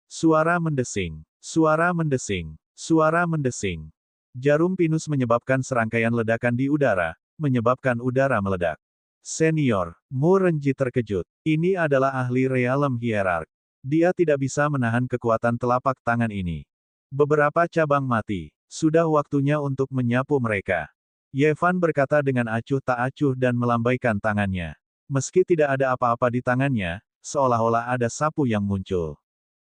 Suara mendesing. Suara mendesing. Suara mendesing. Jarum pinus menyebabkan serangkaian ledakan di udara, menyebabkan udara meledak. Senior, Mu Renji terkejut. Ini adalah ahli realem hierark. Dia tidak bisa menahan kekuatan telapak tangan ini. Beberapa cabang mati. Sudah waktunya untuk menyapu mereka. Ye Fan berkata dengan acuh tak acuh dan melambaikan tangannya. Meski tidak ada apa-apa di tangannya, seolah-olah ada sapu yang muncul.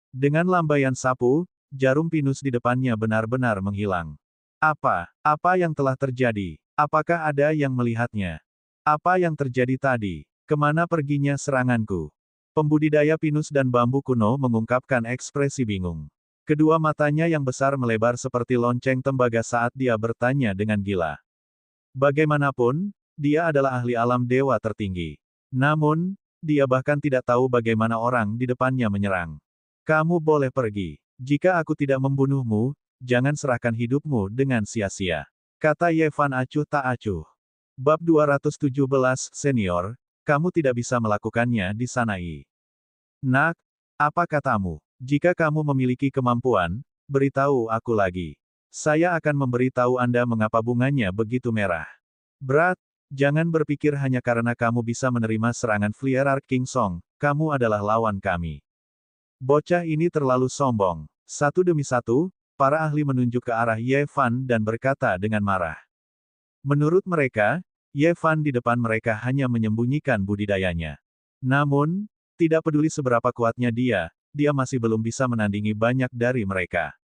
Dengan lambaian sapu, jarum pinus di depannya benar-benar menghilang. Apa yang telah terjadi? Apakah ada yang melihatnya? Apa yang terjadi tadi? Kemana perginya seranganku? Pembudidaya pinus dan bambu kuno mengungkapkan ekspresi bingung. Kedua matanya yang besar melebar seperti lonceng tembaga saat dia bertanya dengan gila. Bagaimanapun, dia adalah ahli alam dewa tertinggi. Namun, dia bahkan tidak tahu bagaimana orang di depannya menyerang. Kamu boleh pergi. Jika aku tidak membunuhmu, jangan serahkan hidupmu dengan sia-sia. Kata Ye Fan acuh tak acuh. Bab 217 Senior, kamu tidak bisa melakukannya di sana. Nak, apa katamu? Jika kamu memiliki kemampuan, beritahu aku lagi. Saya akan memberitahu Anda mengapa bunganya begitu merah. Berat, jangan berpikir hanya karena kamu bisa menerima serangan Fierar King Song, kamu adalah lawan kami. Bocah ini terlalu sombong. Satu demi satu, para ahli menunjuk ke arah Ye Fan dan berkata dengan marah. Menurut mereka, Ye Fan di depan mereka hanya menyembunyikan budidayanya. Namun, tidak peduli seberapa kuatnya dia masih belum bisa menandingi banyak dari mereka.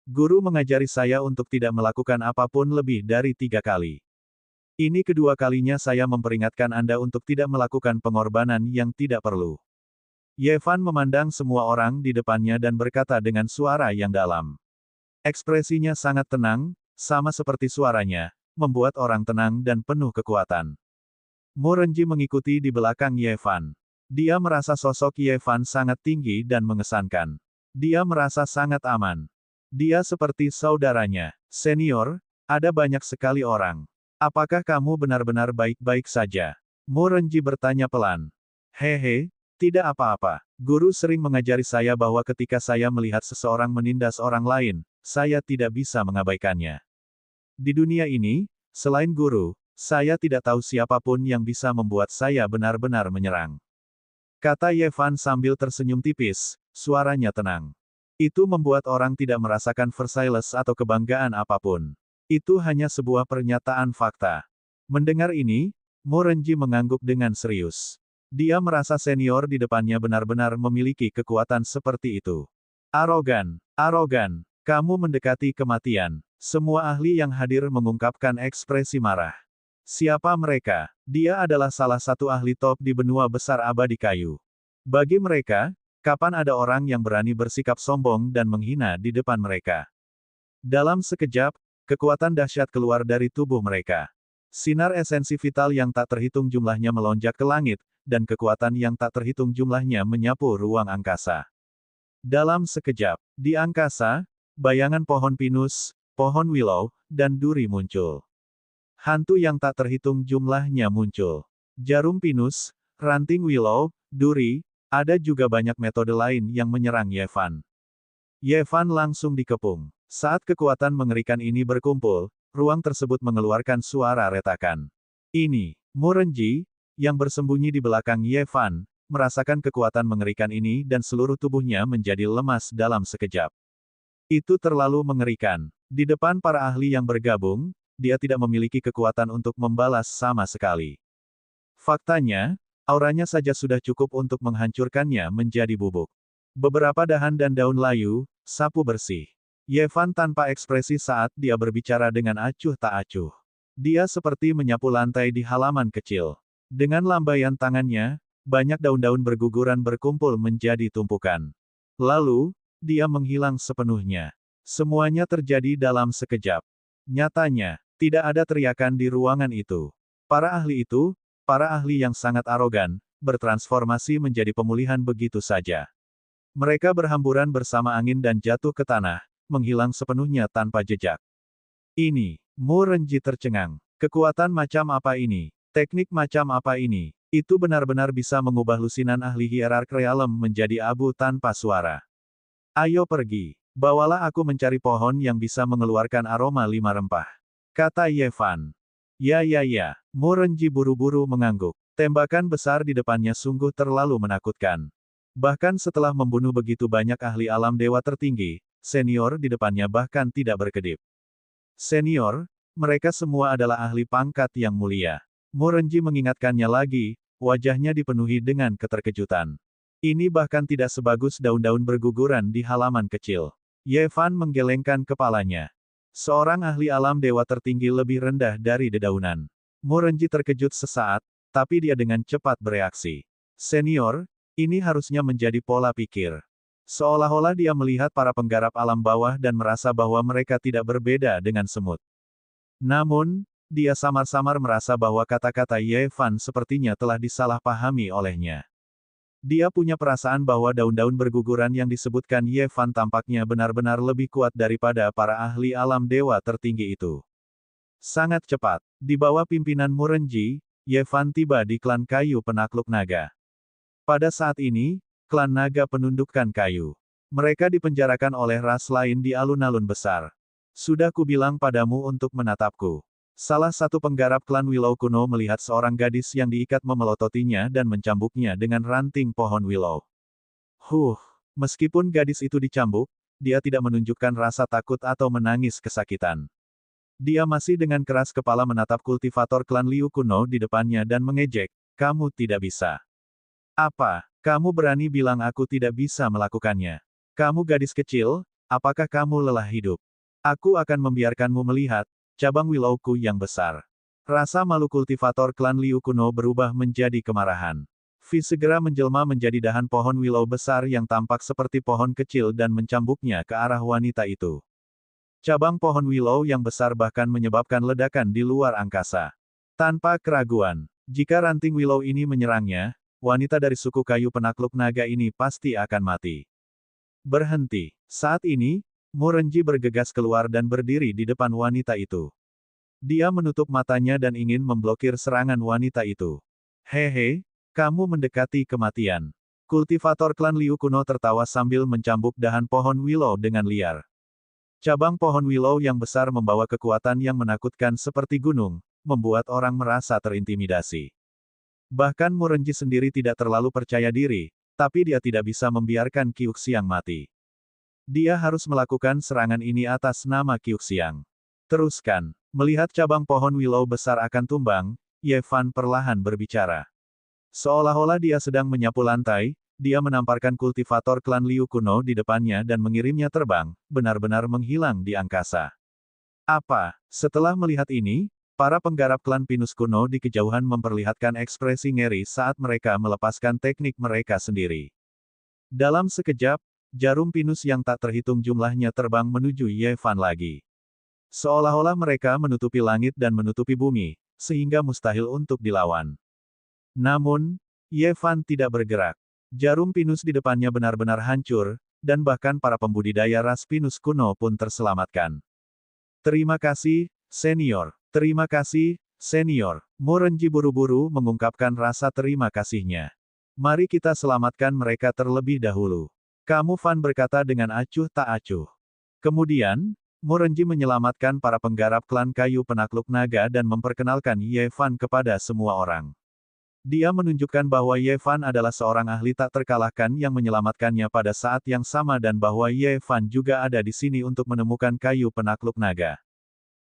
Guru mengajari saya untuk tidak melakukan apapun lebih dari 3 kali. Ini kedua kalinya saya memperingatkan Anda untuk tidak melakukan pengorbanan yang tidak perlu. Ye Fan memandang semua orang di depannya dan berkata dengan suara yang dalam. Ekspresinya sangat tenang, sama seperti suaranya, membuat orang tenang dan penuh kekuatan. Mu Renji mengikuti di belakang Ye Fan. Dia merasa sosok Ye Fan sangat tinggi dan mengesankan. Dia merasa sangat aman. Dia seperti saudaranya. Senior, ada banyak sekali orang. Apakah kamu benar-benar baik-baik saja? Mu Renji bertanya pelan. Hehe, tidak apa-apa. Guru sering mengajari saya bahwa ketika saya melihat seseorang menindas orang lain, saya tidak bisa mengabaikannya. Di dunia ini, selain guru, saya tidak tahu siapapun yang bisa membuat saya benar-benar menyerang. Kata Ye Fan sambil tersenyum tipis, suaranya tenang. Itu membuat orang tidak merasakan Versailles atau kebanggaan apapun. Itu hanya sebuah pernyataan fakta. Mendengar ini, Mu Renji mengangguk dengan serius. Dia merasa senior di depannya benar-benar memiliki kekuatan seperti itu. Arogan, arogan. Kamu mendekati kematian. Semua ahli yang hadir mengungkapkan ekspresi marah. Siapa mereka? Dia adalah salah satu ahli top di benua besar abadi kayu. Bagi mereka, kapan ada orang yang berani bersikap sombong dan menghina di depan mereka? Dalam sekejap, kekuatan dahsyat keluar dari tubuh mereka. Sinar esensi vital yang tak terhitung jumlahnya melonjak ke langit, dan kekuatan yang tak terhitung jumlahnya menyapu ruang angkasa. Dalam sekejap, di angkasa, bayangan pohon pinus, pohon willow, dan duri muncul. Hantu yang tak terhitung jumlahnya muncul. Jarum pinus, ranting willow, duri, ada juga banyak metode lain yang menyerang Yevan. Yevan langsung dikepung. Saat kekuatan mengerikan ini berkumpul, ruang tersebut mengeluarkan suara retakan. Ini, Murenji, yang bersembunyi di belakang Yevan, merasakan kekuatan mengerikan ini dan seluruh tubuhnya menjadi lemas dalam sekejap. Itu terlalu mengerikan. Di depan para ahli yang bergabung, dia tidak memiliki kekuatan untuk membalas sama sekali. Faktanya, auranya saja sudah cukup untuk menghancurkannya menjadi bubuk. Beberapa dahan dan daun layu, sapu bersih. Yevan tanpa ekspresi saat dia berbicara dengan acuh tak acuh. Dia seperti menyapu lantai di halaman kecil. Dengan lambaian tangannya, banyak daun-daun berguguran berkumpul menjadi tumpukan. Lalu, dia menghilang sepenuhnya. Semuanya terjadi dalam sekejap. Nyatanya, tidak ada teriakan di ruangan itu. Para ahli yang sangat arogan, bertransformasi menjadi pemulihan begitu saja. Mereka berhamburan bersama angin dan jatuh ke tanah, menghilang sepenuhnya tanpa jejak. Ini, Murenji tercengang. Kekuatan macam apa ini? Teknik macam apa ini? Itu benar-benar bisa mengubah lusinan ahli hierark realem menjadi abu tanpa suara. Ayo pergi. Bawalah aku mencari pohon yang bisa mengeluarkan aroma 5 rempah. Kata Yevan. Ya. Murenji buru-buru mengangguk. Tembakan besar di depannya sungguh terlalu menakutkan. Bahkan setelah membunuh begitu banyak ahli alam dewa tertinggi, senior di depannya bahkan tidak berkedip. Senior, mereka semua adalah ahli pangkat yang mulia. Murenji mengingatkannya lagi, wajahnya dipenuhi dengan keterkejutan. Ini bahkan tidak sebagus daun-daun berguguran di halaman kecil. Yevan menggelengkan kepalanya. Seorang ahli alam dewa tertinggi lebih rendah dari dedaunan. Murenji terkejut sesaat, tapi dia dengan cepat bereaksi. Senior, ini harusnya menjadi pola pikir. Seolah-olah dia melihat para penggarap alam bawah dan merasa bahwa mereka tidak berbeda dengan semut. Namun, dia samar-samar merasa bahwa kata-kata Yevan sepertinya telah disalahpahami olehnya. Dia punya perasaan bahwa daun-daun berguguran yang disebutkan Yevan tampaknya benar-benar lebih kuat daripada para ahli alam dewa tertinggi itu. Sangat cepat, di bawah pimpinan Murenji, Yevan tiba di klan kayu penakluk naga. Pada saat ini, klan naga penundukkan kayu. Mereka dipenjarakan oleh ras lain di alun-alun besar. Sudah kubilang padamu untuk menatapku. Salah satu penggarap klan Willow kuno melihat seorang gadis yang diikat memelototinya dan mencambuknya dengan ranting pohon Willow. Meskipun gadis itu dicambuk, dia tidak menunjukkan rasa takut atau menangis kesakitan. Dia masih dengan keras kepala menatap kultivator klan Liu kuno di depannya dan mengejek, "Kamu tidak bisa." "Apa, kamu berani bilang aku tidak bisa melakukannya? Kamu gadis kecil, apakah kamu lelah hidup? Aku akan membiarkanmu melihat cabang Willowku yang besar." Rasa malu kultivator klan Liu kuno berubah menjadi kemarahan. Vi segera menjelma menjadi dahan pohon Willow besar yang tampak seperti pohon kecil dan mencambuknya ke arah wanita itu. Cabang pohon Willow yang besar bahkan menyebabkan ledakan di luar angkasa. Tanpa keraguan, jika ranting Willow ini menyerangnya, wanita dari suku kayu penakluk naga ini pasti akan mati. Berhenti. Saat ini, Murenji bergegas keluar dan berdiri di depan wanita itu. Dia menutup matanya dan ingin memblokir serangan wanita itu. "Hehe, kamu mendekati kematian." Kultivator klan Liu kuno tertawa sambil mencambuk dahan pohon Willow dengan liar. Cabang pohon Willow yang besar membawa kekuatan yang menakutkan seperti gunung, membuat orang merasa terintimidasi. Bahkan Murenji sendiri tidak terlalu percaya diri, tapi dia tidak bisa membiarkan Qiuxiang mati. Dia harus melakukan serangan ini atas nama Qiuxiang. "Teruskan." Melihat cabang pohon Willow besar akan tumbang, Yevan perlahan berbicara. Seolah-olah dia sedang menyapu lantai, dia menamparkan kultivator klan Liu kuno di depannya dan mengirimnya terbang, benar-benar menghilang di angkasa. Apa? Setelah melihat ini, para penggarap klan Pinus kuno di kejauhan memperlihatkan ekspresi ngeri saat mereka melepaskan teknik mereka sendiri. Dalam sekejap, jarum pinus yang tak terhitung jumlahnya terbang menuju Yevan lagi. Seolah-olah mereka menutupi langit dan menutupi bumi, sehingga mustahil untuk dilawan. Namun, Yevan tidak bergerak. Jarum pinus di depannya benar-benar hancur, dan bahkan para pembudidaya ras pinus kuno pun terselamatkan. "Terima kasih, senior." Terima kasih, senior. Morenji buru-buru mengungkapkan rasa terima kasihnya. Mari kita selamatkan mereka terlebih dahulu. Kamu Fan berkata dengan acuh tak acuh. Kemudian, Morenji menyelamatkan para penggarap klan kayu penakluk naga dan memperkenalkan Ye Fan kepada semua orang. Dia menunjukkan bahwa Ye Fan adalah seorang ahli tak terkalahkan yang menyelamatkannya pada saat yang sama dan bahwa Ye Fan juga ada di sini untuk menemukan kayu penakluk naga.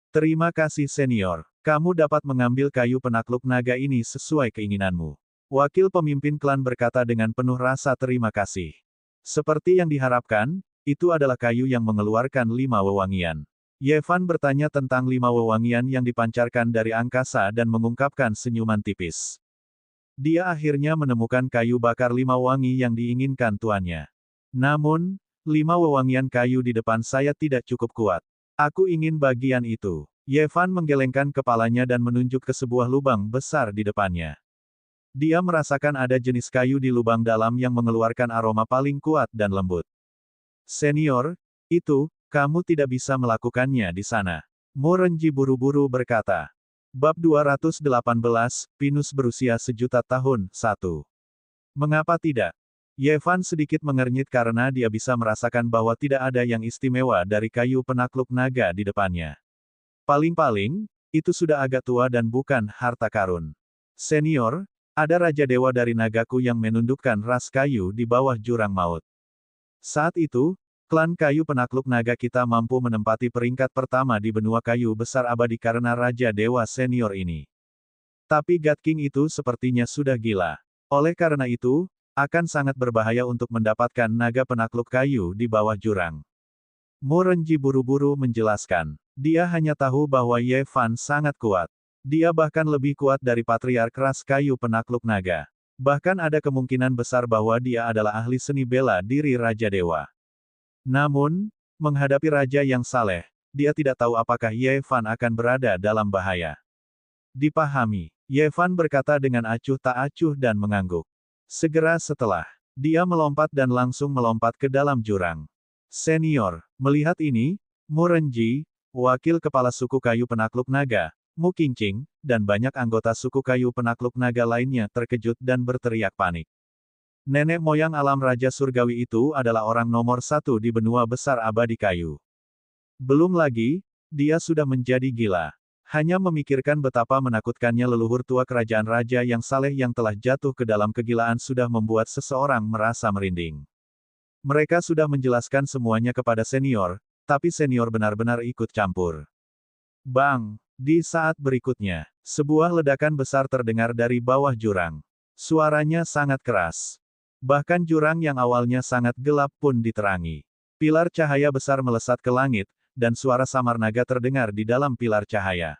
Terima kasih senior. Kamu dapat mengambil kayu penakluk naga ini sesuai keinginanmu. Wakil pemimpin klan berkata dengan penuh rasa terima kasih. Seperti yang diharapkan, itu adalah kayu yang mengeluarkan 5 wewangian. Ye Fan bertanya tentang 5 wewangian yang dipancarkan dari angkasa dan mengungkapkan senyuman tipis. Dia akhirnya menemukan kayu bakar 5 wangi yang diinginkan tuannya. Namun, 5 wewangian kayu di depan saya tidak cukup kuat. Aku ingin bagian itu. Ye Fan menggelengkan kepalanya dan menunjuk ke sebuah lubang besar di depannya. Dia merasakan ada jenis kayu di lubang dalam yang mengeluarkan aroma paling kuat dan lembut. Senior, kamu tidak bisa melakukannya di sana. Morenji buru-buru berkata. Bab 218, Pinus berusia sejuta tahun, 1. Mengapa tidak? Ye Fan sedikit mengernyit karena dia bisa merasakan bahwa tidak ada yang istimewa dari kayu penakluk naga di depannya. Paling-paling, itu sudah agak tua dan bukan harta karun. Senior, ada Raja Dewa dari nagaku yang menundukkan ras kayu di bawah jurang maut. Saat itu, klan kayu penakluk naga kita mampu menempati peringkat pertama di benua kayu besar abadi karena Raja Dewa senior ini. Tapi God King itu sepertinya sudah gila. Oleh karena itu, akan sangat berbahaya untuk mendapatkan naga penakluk kayu di bawah jurang. Morenji buru-buru menjelaskan. Dia hanya tahu bahwa Ye Fan sangat kuat. Dia bahkan lebih kuat dari Patriark ras kayu penakluk naga. Bahkan ada kemungkinan besar bahwa dia adalah ahli seni bela diri Raja Dewa. Namun, menghadapi Raja yang saleh, dia tidak tahu apakah Ye Fan akan berada dalam bahaya. Dipahami. Ye Fan berkata dengan acuh tak acuh dan mengangguk. Segera setelah, dia melompat dan langsung melompat ke dalam jurang. Senior, melihat ini, Morenji, wakil kepala suku kayu penakluk naga, Mu Qingqing, dan banyak anggota suku kayu penakluk naga lainnya terkejut dan berteriak panik. Nenek moyang alam Raja Surgawi itu adalah orang nomor 1 di benua besar abadi kayu. Belum lagi, dia sudah menjadi gila. Hanya memikirkan betapa menakutkannya leluhur tua kerajaan raja yang saleh yang telah jatuh ke dalam kegilaan sudah membuat seseorang merasa merinding. Mereka sudah menjelaskan semuanya kepada senior, tapi senior benar-benar ikut campur. Bang! Di saat berikutnya, sebuah ledakan besar terdengar dari bawah jurang. Suaranya sangat keras. Bahkan jurang yang awalnya sangat gelap pun diterangi. Pilar cahaya besar melesat ke langit, dan suara samar naga terdengar di dalam pilar cahaya.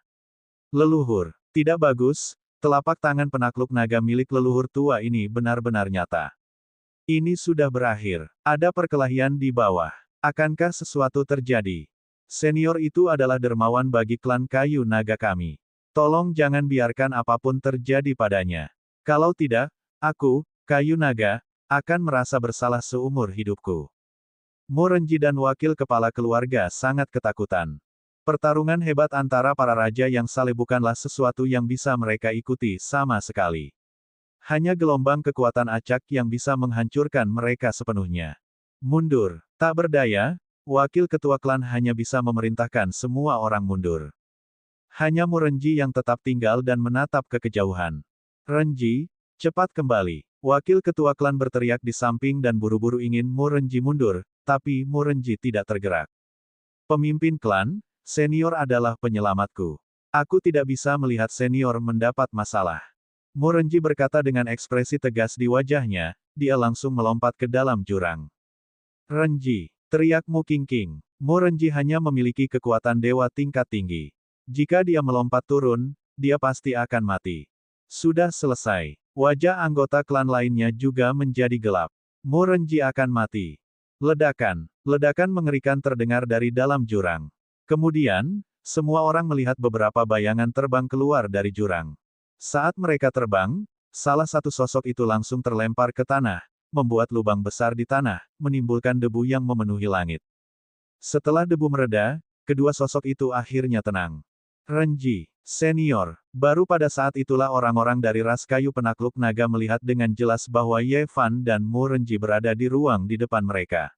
Leluhur, tidak bagus, telapak tangan penakluk naga milik leluhur tua ini benar-benar nyata. Ini sudah berakhir. Ada perkelahian di bawah. Akankah sesuatu terjadi? Senior itu adalah dermawan bagi klan kayu naga kami. Tolong jangan biarkan apapun terjadi padanya. Kalau tidak, aku, kayu naga, akan merasa bersalah seumur hidupku. Morenji dan wakil kepala keluarga sangat ketakutan. Pertarungan hebat antara para raja yang saleh bukanlah sesuatu yang bisa mereka ikuti sama sekali. Hanya gelombang kekuatan acak yang bisa menghancurkan mereka sepenuhnya. Mundur. Tak berdaya, wakil ketua klan hanya bisa memerintahkan semua orang mundur. Hanya Morenji yang tetap tinggal dan menatap ke kejauhan. Renji, cepat kembali. Wakil ketua klan berteriak di samping dan buru-buru ingin Morenji mundur, tapi Morenji tidak tergerak. Pemimpin klan, senior adalah penyelamatku. Aku tidak bisa melihat senior mendapat masalah. Morenji berkata dengan ekspresi tegas di wajahnya, dia langsung melompat ke dalam jurang. Renji, teriak Mu Qingqing. Morenji hanya memiliki kekuatan dewa tingkat tinggi. Jika dia melompat turun, dia pasti akan mati. Sudah selesai. Wajah anggota klan lainnya juga menjadi gelap. Morenji akan mati. Ledakan. Ledakan mengerikan terdengar dari dalam jurang. Kemudian, semua orang melihat beberapa bayangan terbang keluar dari jurang. Saat mereka terbang, salah satu sosok itu langsung terlempar ke tanah, membuat lubang besar di tanah, menimbulkan debu yang memenuhi langit. Setelah debu mereda, kedua sosok itu akhirnya tenang. Renji, senior. Baru pada saat itulah orang-orang dari ras kayu penakluk naga melihat dengan jelas bahwa Ye Fan dan Mu Renji berada di ruang di depan mereka.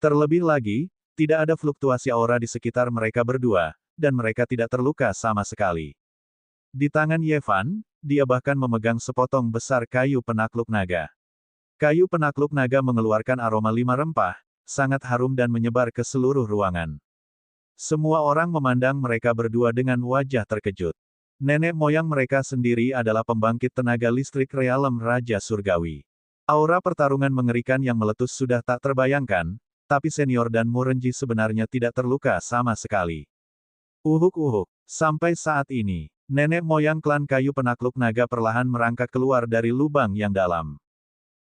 Terlebih lagi, tidak ada fluktuasi aura di sekitar mereka berdua, dan mereka tidak terluka sama sekali. Di tangan Ye Fan, dia bahkan memegang sepotong besar kayu penakluk naga. Kayu penakluk naga mengeluarkan aroma 5 rempah, sangat harum dan menyebar ke seluruh ruangan. Semua orang memandang mereka berdua dengan wajah terkejut. Nenek moyang mereka sendiri adalah pembangkit tenaga listrik realem Raja Surgawi. Aura pertarungan mengerikan yang meletus sudah tak terbayangkan, tapi senior dan Mu Renji sebenarnya tidak terluka sama sekali. Uhuk-uhuk. Sampai saat ini, nenek moyang klan kayu penakluk naga perlahan merangkak keluar dari lubang yang dalam.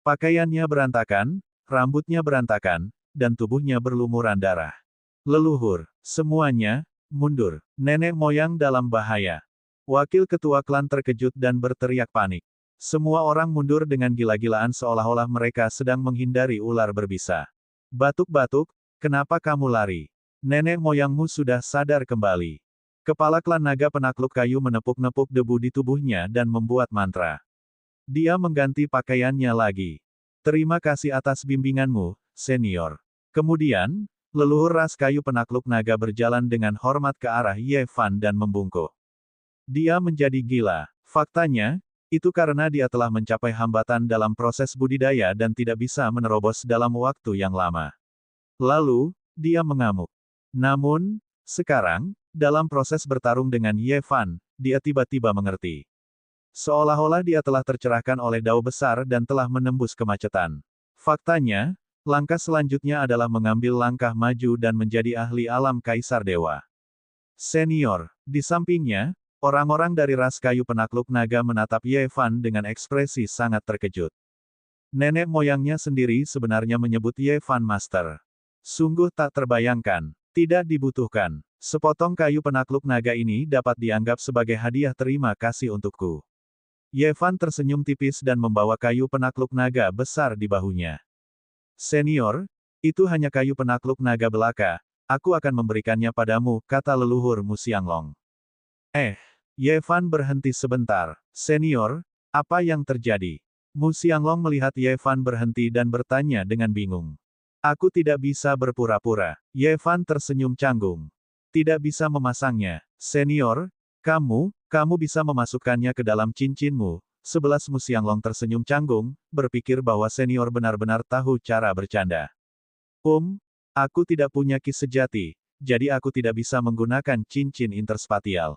Pakaiannya berantakan, rambutnya berantakan, dan tubuhnya berlumuran darah. Leluhur, semuanya, mundur. Nenek moyang dalam bahaya. Wakil ketua klan terkejut dan berteriak panik. Semua orang mundur dengan gila-gilaan seolah-olah mereka sedang menghindari ular berbisa. Batuk-batuk, kenapa kamu lari? Nenek moyangmu sudah sadar kembali. Kepala klan naga penakluk kayu menepuk-nepuk debu di tubuhnya dan membuat mantra. Dia mengganti pakaiannya lagi. Terima kasih atas bimbinganmu, senior. Kemudian, leluhur ras kayu penakluk naga berjalan dengan hormat ke arah Ye Fan dan membungkuk. Dia menjadi gila. Faktanya, itu karena dia telah mencapai hambatan dalam proses budidaya dan tidak bisa menerobos dalam waktu yang lama. Lalu, dia mengamuk. Namun, sekarang, dalam proses bertarung dengan Ye Fan, dia tiba-tiba mengerti. Seolah-olah dia telah tercerahkan oleh dao besar dan telah menembus kemacetan. Faktanya, langkah selanjutnya adalah mengambil langkah maju dan menjadi ahli alam Kaisar Dewa. Senior, di sampingnya, orang-orang dari ras kayu penakluk naga menatap Ye Fan dengan ekspresi sangat terkejut. Nenek moyangnya sendiri sebenarnya menyebut Ye Fan Master. Sungguh tak terbayangkan, tidak dibutuhkan. Sepotong kayu penakluk naga ini dapat dianggap sebagai hadiah terima kasih untukku. Ye Fan tersenyum tipis dan membawa kayu penakluk naga besar di bahunya. Senior, itu hanya kayu penakluk naga belaka, aku akan memberikannya padamu, kata leluhur Mu Xianglong. Ye Fan berhenti sebentar. Senior, apa yang terjadi? Mu Xianglong melihat Ye Fan berhenti dan bertanya dengan bingung. Aku tidak bisa berpura-pura. Ye Fan tersenyum canggung. Tidak bisa memasangnya. Senior, kamu bisa memasukkannya ke dalam cincinmu. 11 Mu Xianglong tersenyum canggung, berpikir bahwa senior benar-benar tahu cara bercanda. Aku tidak punya ki sejati, jadi aku tidak bisa menggunakan cincin interspatial.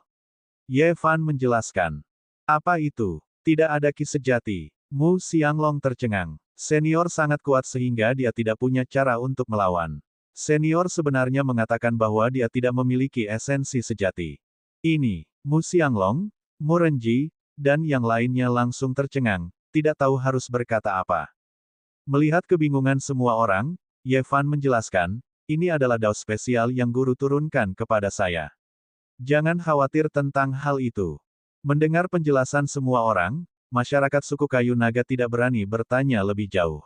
Ye Fan menjelaskan. Apa itu? Tidak ada ki sejati. Mu Xianglong tercengang. Senior sangat kuat sehingga dia tidak punya cara untuk melawan. Senior sebenarnya mengatakan bahwa dia tidak memiliki esensi sejati. Ini, Mu Xianglong, Mu Renji, dan yang lainnya langsung tercengang, tidak tahu harus berkata apa. Melihat kebingungan semua orang, Ye Fan menjelaskan, ini adalah dao spesial yang guru turunkan kepada saya. Jangan khawatir tentang hal itu. Mendengar penjelasan semua orang, masyarakat suku kayu naga tidak berani bertanya lebih jauh.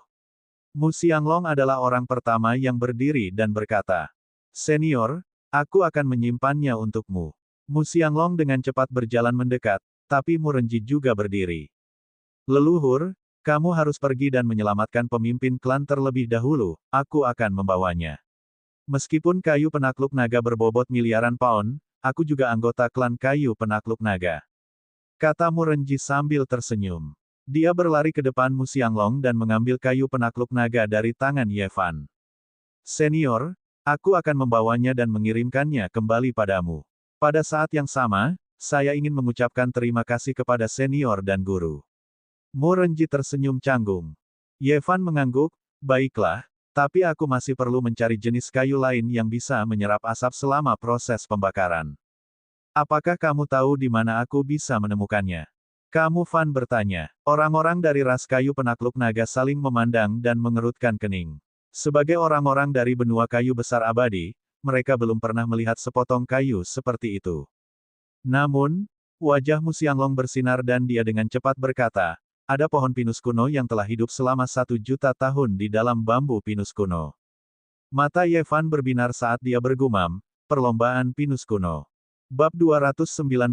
Mu Xianglong adalah orang pertama yang berdiri dan berkata, Senior, aku akan menyimpannya untukmu. Mu Xianglong dengan cepat berjalan mendekat, tapi Mu Renji juga berdiri. Leluhur, kamu harus pergi dan menyelamatkan pemimpin klan terlebih dahulu, aku akan membawanya. Meskipun kayu penakluk naga berbobot miliaran pound, aku juga anggota klan kayu penakluk naga. Kata Mu Renji sambil tersenyum. Dia berlari ke depan Mu Xianglong dan mengambil kayu penakluk naga dari tangan Ye Fan. Senior, aku akan membawanya dan mengirimkannya kembali padamu. Pada saat yang sama, saya ingin mengucapkan terima kasih kepada senior dan guru. Mu Renji tersenyum canggung. Ye Fan mengangguk, baiklah, tapi aku masih perlu mencari jenis kayu lain yang bisa menyerap asap selama proses pembakaran. Apakah kamu tahu di mana aku bisa menemukannya? Kamu Fan bertanya. Orang-orang dari ras kayu penakluk naga saling memandang dan mengerutkan kening. Sebagai orang-orang dari benua kayu besar abadi, mereka belum pernah melihat sepotong kayu seperti itu. Namun, wajah Mu Xianglong bersinar dan dia dengan cepat berkata, ada pohon pinus kuno yang telah hidup selama 1 juta tahun di dalam bambu pinus kuno. Mata Ye Fan berbinar saat dia bergumam, perlombaan pinus kuno. Bab 219,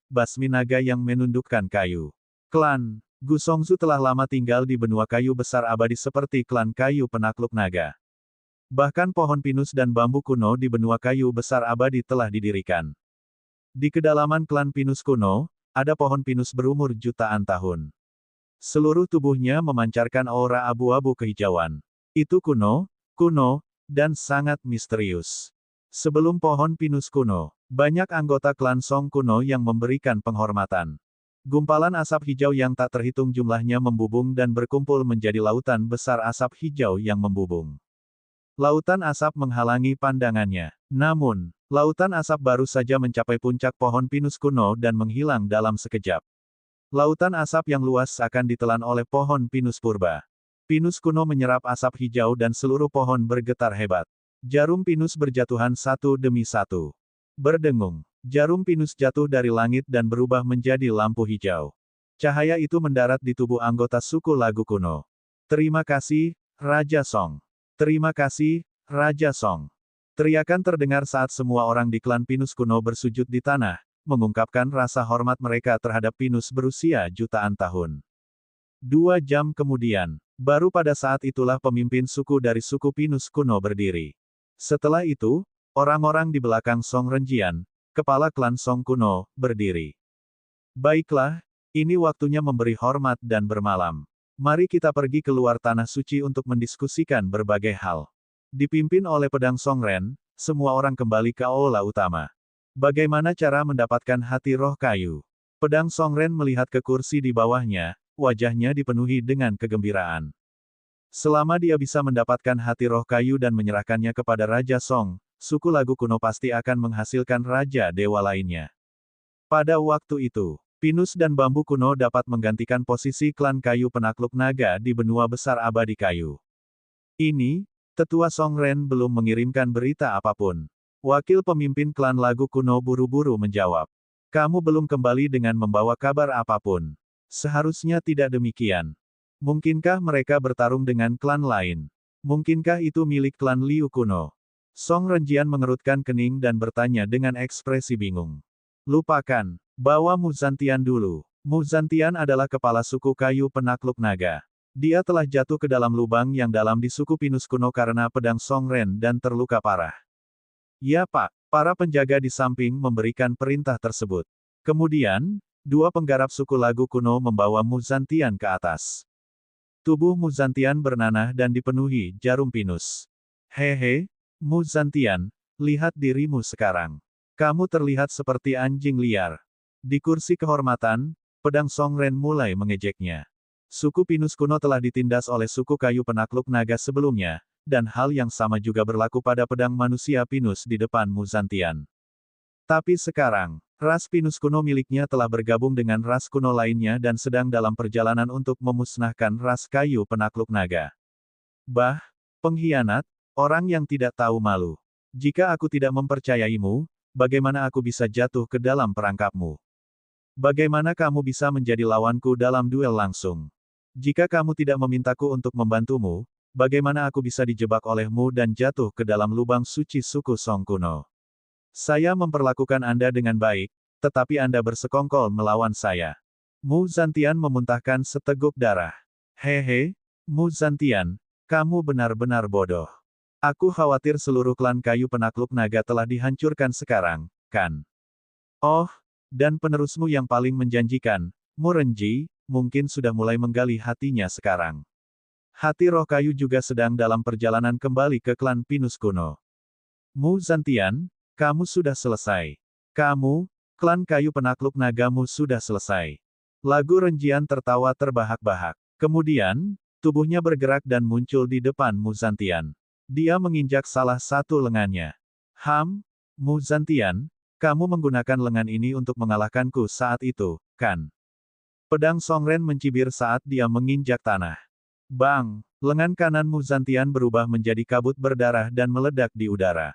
Basmi Naga yang menundukkan kayu. Klan Gusongzu telah lama tinggal di benua kayu besar abadi seperti klan kayu penakluk naga. Bahkan pohon pinus dan bambu kuno di benua kayu besar abadi telah didirikan. Di kedalaman klan pinus kuno, ada pohon pinus berumur jutaan tahun. Seluruh tubuhnya memancarkan aura abu-abu kehijauan. Itu kuno, dan sangat misterius. Sebelum pohon pinus kuno, banyak anggota klan Song kuno yang memberikan penghormatan. Gumpalan asap hijau yang tak terhitung jumlahnya membubung dan berkumpul menjadi lautan besar asap hijau yang membubung. Lautan asap menghalangi pandangannya. Namun, lautan asap baru saja mencapai puncak pohon pinus kuno dan menghilang dalam sekejap. Lautan asap yang luas akan ditelan oleh pohon pinus purba. Pinus kuno menyerap asap hijau dan seluruh pohon bergetar hebat. Jarum pinus berjatuhan satu demi satu. Berdengung, jarum pinus jatuh dari langit dan berubah menjadi lampu hijau. Cahaya itu mendarat di tubuh anggota suku lagu kuno. Terima kasih, Raja Song. Terima kasih, Raja Song. Teriakan terdengar saat semua orang di klan pinus kuno bersujud di tanah, mengungkapkan rasa hormat mereka terhadap pinus berusia jutaan tahun. 2 jam kemudian, baru pada saat itulah pemimpin suku dari suku pinus kuno berdiri. Setelah itu, orang-orang di belakang Song Renjian, kepala klan Song kuno, berdiri. Baiklah, ini waktunya memberi hormat dan bermalam. Mari kita pergi keluar tanah suci untuk mendiskusikan berbagai hal. Dipimpin oleh pedang Song Ren, semua orang kembali ke aula utama. Bagaimana cara mendapatkan hati roh kayu? Pedang Song Ren melihat ke kursi di bawahnya, wajahnya dipenuhi dengan kegembiraan. Selama dia bisa mendapatkan hati roh kayu dan menyerahkannya kepada Raja Song, suku lagu kuno pasti akan menghasilkan Raja Dewa lainnya. Pada waktu itu, pinus dan bambu kuno dapat menggantikan posisi klan kayu penakluk naga di benua besar abadi kayu. Ini, Tetua Song Ren belum mengirimkan berita apapun. Wakil pemimpin klan lagu kuno buru-buru menjawab. Kamu belum kembali dengan membawa kabar apapun. Seharusnya tidak demikian. Mungkinkah mereka bertarung dengan klan lain? Mungkinkah itu milik klan Liu kuno? Song Renjian mengerutkan kening dan bertanya dengan ekspresi bingung. Lupakan. Bawa Muzantian dulu. Muzantian adalah kepala suku kayu penakluk naga. Dia telah jatuh ke dalam lubang yang dalam di suku pinus kuno karena pedang Song Ren dan terluka parah. Ya Pak, para penjaga di samping memberikan perintah tersebut. Kemudian, 2 penggarap suku lagu kuno membawa Muzantian ke atas. Tubuh Muzantian bernanah dan dipenuhi jarum pinus. Hehe, Muzantian, lihat dirimu sekarang. Kamu terlihat seperti anjing liar. Di kursi kehormatan, pedang Song Ren mulai mengejeknya. Suku pinus kuno telah ditindas oleh suku kayu penakluk naga sebelumnya, dan hal yang sama juga berlaku pada pedang manusia pinus di depan Muzantian. Tapi sekarang, ras pinus kuno miliknya telah bergabung dengan ras kuno lainnya dan sedang dalam perjalanan untuk memusnahkan ras kayu penakluk naga. Bah, pengkhianat, orang yang tidak tahu malu. Jika aku tidak mempercayaimu, bagaimana aku bisa jatuh ke dalam perangkapmu? Bagaimana kamu bisa menjadi lawanku dalam duel langsung? Jika kamu tidak memintaku untuk membantumu, bagaimana aku bisa dijebak olehmu dan jatuh ke dalam lubang suci suku Song kuno? Saya memperlakukan Anda dengan baik, tetapi Anda bersekongkol melawan saya. Muzantian memuntahkan seteguk darah. Hehe, Muzantian, kamu benar-benar bodoh. Aku khawatir seluruh klan kayu penakluk naga telah dihancurkan sekarang, kan? Oh, dan penerusmu yang paling menjanjikan, Murenji, mungkin sudah mulai menggali hatinya sekarang. Hati roh kayu juga sedang dalam perjalanan kembali ke klan pinus kuno. Muzantian, kamu sudah selesai. Kamu, klan kayu penakluk nagamu sudah selesai. Lagu Renjian tertawa terbahak-bahak. Kemudian, tubuhnya bergerak dan muncul di depan Muzantian. Dia menginjak salah satu lengannya. Muzantian, kamu menggunakan lengan ini untuk mengalahkanku saat itu, kan? Pedang Song Ren mencibir saat dia menginjak tanah. Bang! Lengan kanan Muzantian berubah menjadi kabut berdarah dan meledak di udara.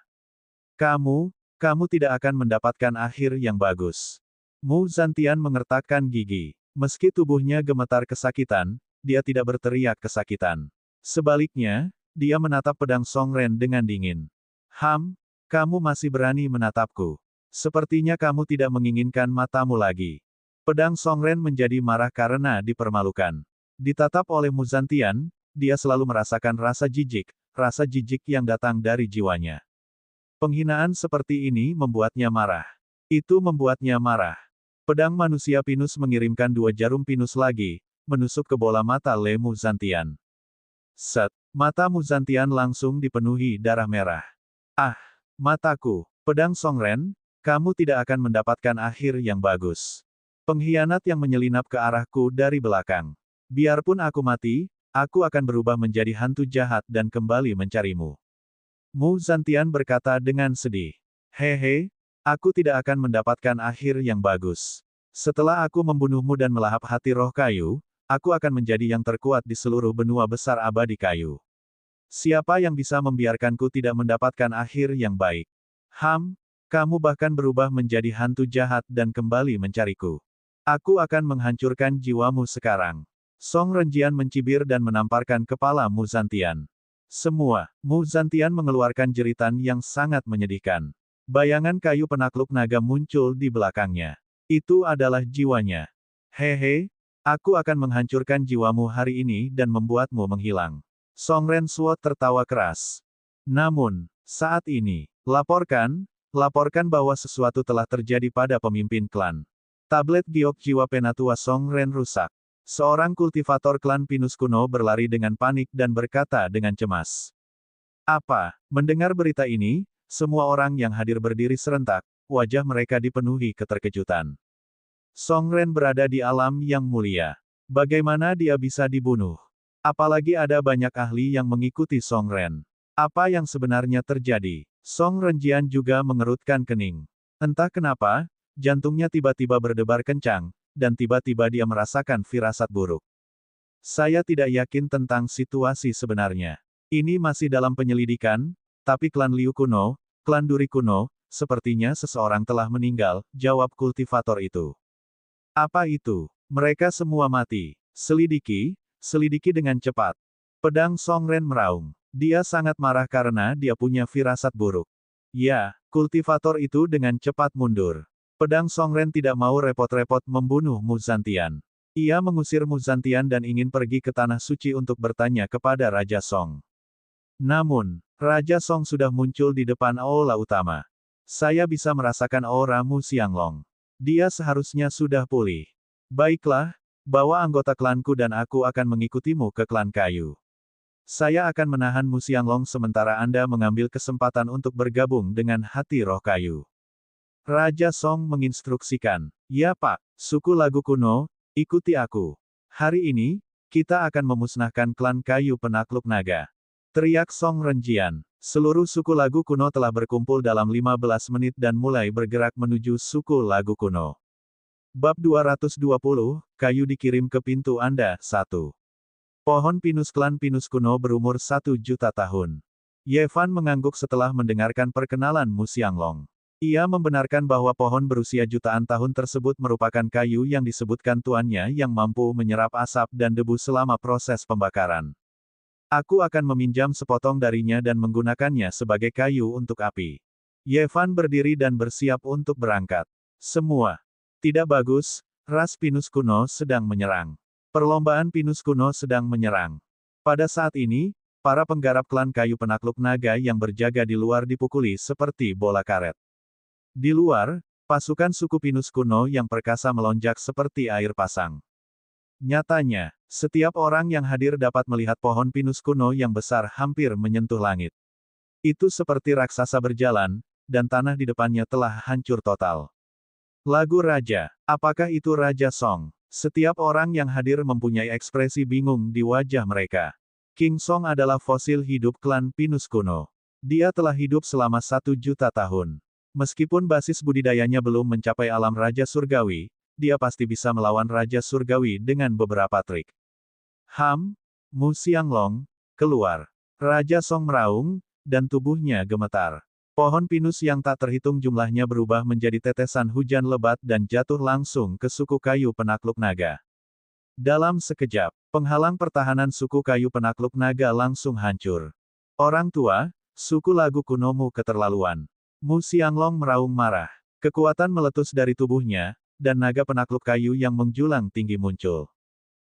Kamu tidak akan mendapatkan akhir yang bagus. Muzantian mengertakkan gigi. Meski tubuhnya gemetar kesakitan, dia tidak berteriak kesakitan. Sebaliknya, dia menatap pedang Song Ren dengan dingin. Kamu masih berani menatapku. Sepertinya kamu tidak menginginkan matamu lagi. Pedang Songren menjadi marah karena dipermalukan. Ditatap oleh Muzantian, dia selalu merasakan rasa jijik yang datang dari jiwanya. Penghinaan seperti ini membuatnya marah. Itu membuatnya marah. Pedang manusia pinus mengirimkan 2 jarum pinus lagi, menusuk ke bola mata Le Muzantian. Set, mata Muzantian langsung dipenuhi darah merah. Ah, mataku, pedang Songren, kamu tidak akan mendapatkan akhir yang bagus. Pengkhianat yang menyelinap ke arahku dari belakang. Biarpun aku mati, aku akan berubah menjadi hantu jahat dan kembali mencarimu. Muzantian berkata dengan sedih. Hehe, aku tidak akan mendapatkan akhir yang bagus. Setelah aku membunuhmu dan melahap hati roh kayu, aku akan menjadi yang terkuat di seluruh benua besar abadi kayu. Siapa yang bisa membiarkanku tidak mendapatkan akhir yang baik? Kamu bahkan berubah menjadi hantu jahat dan kembali mencariku. Aku akan menghancurkan jiwamu sekarang. Song Renjian mencibir dan menamparkan kepala Muzantian. Muzantian mengeluarkan jeritan yang sangat menyedihkan. Bayangan kayu penakluk naga muncul di belakangnya. Itu adalah jiwanya. Hehe, aku akan menghancurkan jiwamu hari ini dan membuatmu menghilang. Songren Suo tertawa keras. Namun, saat ini, laporkan bahwa sesuatu telah terjadi pada pemimpin klan. Tablet giok jiwa penatua Songren rusak. Seorang kultivator klan Pinus kuno berlari dengan panik dan berkata dengan cemas. Apa? Mendengar berita ini, semua orang yang hadir berdiri serentak, wajah mereka dipenuhi keterkejutan. Songren berada di alam yang mulia. Bagaimana dia bisa dibunuh? Apalagi ada banyak ahli yang mengikuti Songren. Apa yang sebenarnya terjadi? Song Renjian juga mengerutkan kening. Entah kenapa, jantungnya tiba-tiba berdebar kencang, dan tiba-tiba dia merasakan firasat buruk. Saya tidak yakin tentang situasi sebenarnya. Ini masih dalam penyelidikan, tapi klan Liu kuno, klan Duri kuno, sepertinya seseorang telah meninggal, jawab kultivator itu. Apa itu? Mereka semua mati. Selidiki dengan cepat. Pedang Songren meraung. Dia sangat marah karena dia punya firasat buruk. Ya, kultivator itu dengan cepat mundur. Pedang Songren tidak mau repot-repot membunuh Muzantian. Ia mengusir Muzantian dan ingin pergi ke Tanah Suci untuk bertanya kepada Raja Song. Namun, Raja Song sudah muncul di depan aula utama. Saya bisa merasakan aura Mu Xianglong. Dia seharusnya sudah pulih. Baiklah, bawa anggota klanku dan aku akan mengikutimu ke klan kayu. Saya akan menahan Mu Xianglong sementara Anda mengambil kesempatan untuk bergabung dengan hati roh kayu. Raja Song menginstruksikan. Ya Pak, suku lagu kuno, ikuti aku. Hari ini, kita akan memusnahkan klan kayu penakluk naga. Teriak Song Renjian. Seluruh suku lagu kuno telah berkumpul dalam 15 menit dan mulai bergerak menuju suku lagu kuno. Bab 220, kayu dikirim ke pintu Anda, 1. Pohon pinus klan pinus kuno berumur 1 juta tahun. Yevan mengangguk setelah mendengarkan perkenalan Mu Xianglong. Ia membenarkan bahwa pohon berusia jutaan tahun tersebut merupakan kayu yang disebutkan tuannya yang mampu menyerap asap dan debu selama proses pembakaran. Aku akan meminjam sepotong darinya dan menggunakannya sebagai kayu untuk api. Yevan berdiri dan bersiap untuk berangkat. Semua. Tidak bagus, ras pinus kuno sedang menyerang. Perlombaan pinus kuno sedang menyerang. Pada saat ini, para penggarap klan kayu penakluk naga yang berjaga di luar dipukuli seperti bola karet. Di luar, pasukan suku pinus kuno yang perkasa melonjak seperti air pasang. Nyatanya, setiap orang yang hadir dapat melihat pohon pinus kuno yang besar hampir menyentuh langit. Itu seperti raksasa berjalan, dan tanah di depannya telah hancur total. Lagu Raja. Apakah itu Raja Song? Setiap orang yang hadir mempunyai ekspresi bingung di wajah mereka. King Song adalah fosil hidup klan pinus kuno. Dia telah hidup selama 1 juta tahun. Meskipun basis budidayanya belum mencapai alam Raja Surgawi, dia pasti bisa melawan Raja Surgawi dengan beberapa trik. Mu Xianglong, keluar. Raja Song meraung, dan tubuhnya gemetar. Pohon pinus yang tak terhitung jumlahnya berubah menjadi tetesan hujan lebat dan jatuh langsung ke suku kayu penakluk naga. Dalam sekejap, penghalang pertahanan suku kayu penakluk naga langsung hancur. Orang tua, suku lagu kunomu keterlaluan. Mu Xianglong meraung marah. Kekuatan meletus dari tubuhnya, dan naga penakluk kayu yang menjulang tinggi muncul.